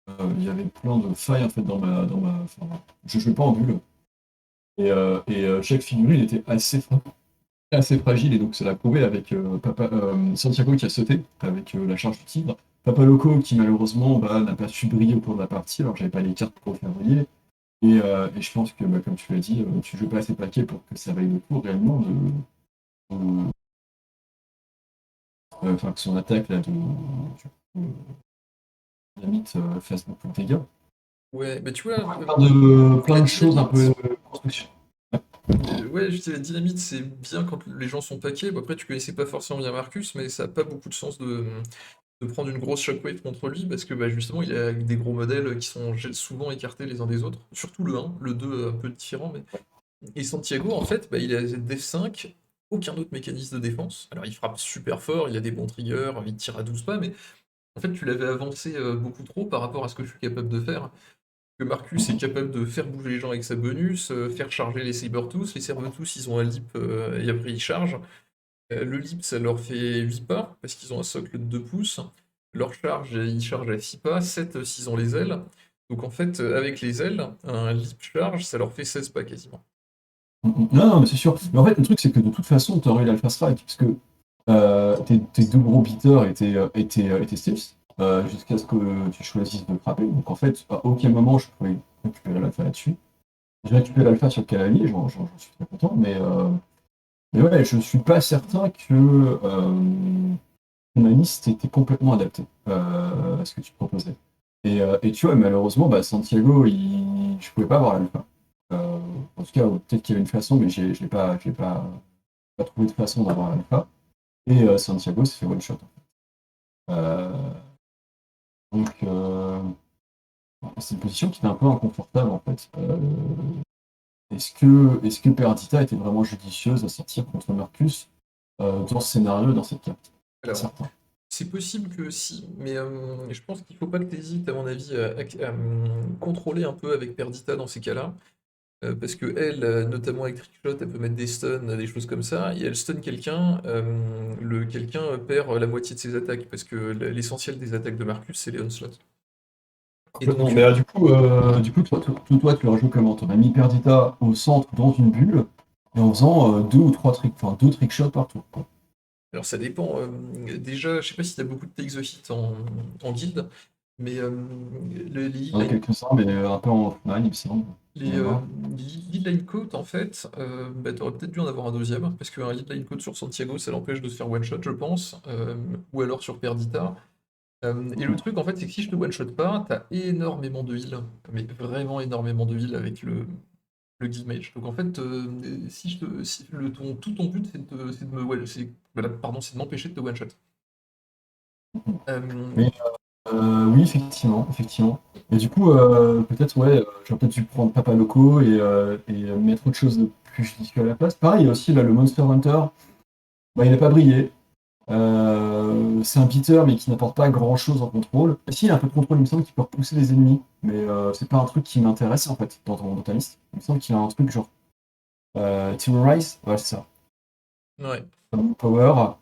il y avait plein de failles en fait enfin, je jouais pas en bulle. Et chaque figurine était assez fragile, et donc ça l'a prouvé avec Santiago qui a sauté avec la charge du tigre. Papa Loco qui malheureusement bah, n'a pas su briller au cours de la partie, alors j'avais pas les cartes pour le faire briller. Et je pense que, bah, comme tu l'as dit, tu joues pas assez paquets pour que ça vaille le coup réellement de- enfin, que son attaque là, Dynamite fasse beaucoup de dégâts. Ouais, bah tu vois, Plein la de choses un peu dynamite, construction. ouais, je dirais dynamite, c'est bien quand les gens sont paquets. Bon, après, tu connaissais pas forcément bien Marcus, mais ça a pas beaucoup de sens de prendre une grosse shockwave contre lui, parce que bah, justement, il a des gros modèles qui sont souvent écartés les uns des autres. Surtout le 1, le 2 un peu différent, mais et Santiago, en fait, bah, il a Def 5, aucun autre mécanisme de défense. Alors, il frappe super fort, il a des bons triggers, il tire à 12 pas, mais en fait, tu l'avais avancé beaucoup trop par rapport à ce que je suis capable de faire. Que Marcus est capable de faire bouger les gens avec sa bonus, faire charger les Sabertooth. Les Sabertooth, ils ont un leap et après ils chargent. Le leap, ça leur fait 8 pas, parce qu'ils ont un socle de 2 pouces. Leur charge, ils chargent à 6 pas, 7 s'ils ont les ailes. Donc en fait, avec les ailes, un leap charge, ça leur fait 16 pas quasiment. Non, non, mais c'est sûr. Mais en fait, le truc, c'est que de toute façon, tu aurais eu l'Alpha Strike, parce que tes deux gros beaters étaient Steels, jusqu'à ce que tu choisisses de frapper. Donc en fait, à aucun moment, je pouvais récupérer l'Alpha là-dessus. J'ai récupéré l'Alpha sur le cavalier, j'en suis très content, mais ouais, je suis pas certain que ton liste était complètement adaptée à ce que tu proposais. Et tu vois, malheureusement, bah, Santiago, je pouvais pas avoir l'Alpha. Euh, En tout cas, peut-être qu'il y avait une façon, mais pas trouvé de façon d'avoir l'alpha. Et Santiago s'est fait one shot. Euh, donc, c'est une position qui était un peu inconfortable en fait. Est-ce que Perdita était vraiment judicieuse à sortir contre Marcus dans ce scénario, dans cette carte? Pas Alors, certain. c'est possible que si, mais je pense qu'il faut pas que tu hésites, à mon avis, contrôler un peu avec Perdita dans ces cas-là. Parce que elle, notamment avec Trickshot, elle peut mettre des stuns, des choses comme ça, et elle stun quelqu'un, le quelqu'un perd la moitié de ses attaques, parce que l'essentiel des attaques de Marcus, c'est les onslaughts. Et Complètement. donc, Mais du coup, toi, tu l'as joué comment? Tu as mis Perdita au centre dans une bulle et en faisant deux trickshots partout, quoi. alors ça dépend, déjà, je sais pas si tu as beaucoup de Take the Hit en guild, mais les Il y en a heal quelques-uns, mais un peu en offline, il me semble, de Les mémoire. lead line coat, en fait, bah, t'aurais peut-être dû en avoir un deuxième, parce qu'un lead line coat sur Santiago, ça l'empêche de se faire one shot, je pense, ou alors sur Perdita. Et le truc, en fait, c'est que si je te one shot pas, t'as énormément de heal, mais vraiment énormément de heal avec le guild mage. Donc en fait, si je te, si tout ton but, c'est de me, voilà, pardon, c'est de m'empêcher de te one shot. Euh, Mais oui, effectivement, effectivement. Et du coup, peut-être, ouais, j'aurais peut-être dû prendre Papa Loco et mettre autre chose de plus judicieux à la place. Pareil, il y a aussi là, le Monster Hunter, bah, il n'a pas brillé. C'est un beater, mais qui n'apporte pas grand-chose en contrôle. Si, il a un peu de contrôle, il me semble qu'il peut repousser les ennemis, mais c'est pas un truc qui m'intéresse en fait dans ta liste. Il me semble qu'il a un truc genre Terrorize, ouais, c'est ça. ouais. Power,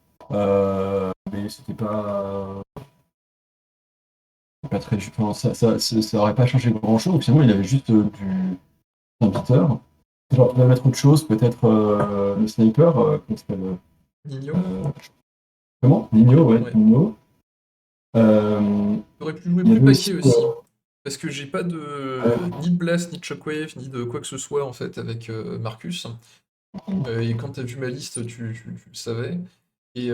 mais pas très. Enfin, ça aurait pas changé grand-chose. Donc finalement, il avait juste un beater. Genre, tu vas mettre autre chose, peut-être le sniper, comment ça s'appelle Nino? euh, comment? Nino, ouais, Ouais. Nino. J'aurais pu jouer Il y plus avait aussi. paquet aussi. Parce que j'ai pas Ouais. ni de blast, ni de shockwave, ni de quoi que ce soit en fait avec Marcus. Et quand t'as vu ma liste, tu le savais. Et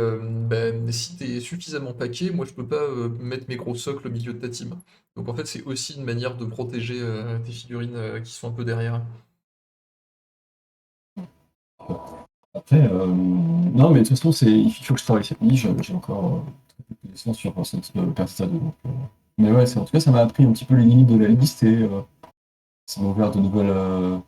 si t'es suffisamment paquet, moi je peux pas mettre mes gros socles au milieu de ta team. Donc en fait c'est aussi une manière de protéger tes figurines qui sont un peu derrière. Après, non, mais de toute façon, il faut que je travaille cette niche. J'ai encore très peu de connaissances sur cette Persista 2. Mais ouais, en tout cas, ça m'a appris un petit peu les limites de la liste et ça m'a ouvert euh,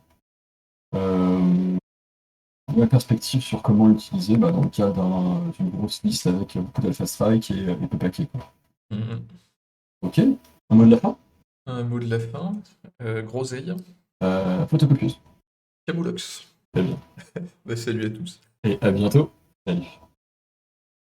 de nouvelles perspectives sur comment l'utiliser dans le cas d'une grosse liste avec beaucoup d'alpha strike et peu paquet, quoi. Mhm. Ok, un mot de la fin? Un mot de la fin. Groseille. Photocopieuse. Camoulox. Très bien. Bah, salut à tous. Et à bientôt. Salut.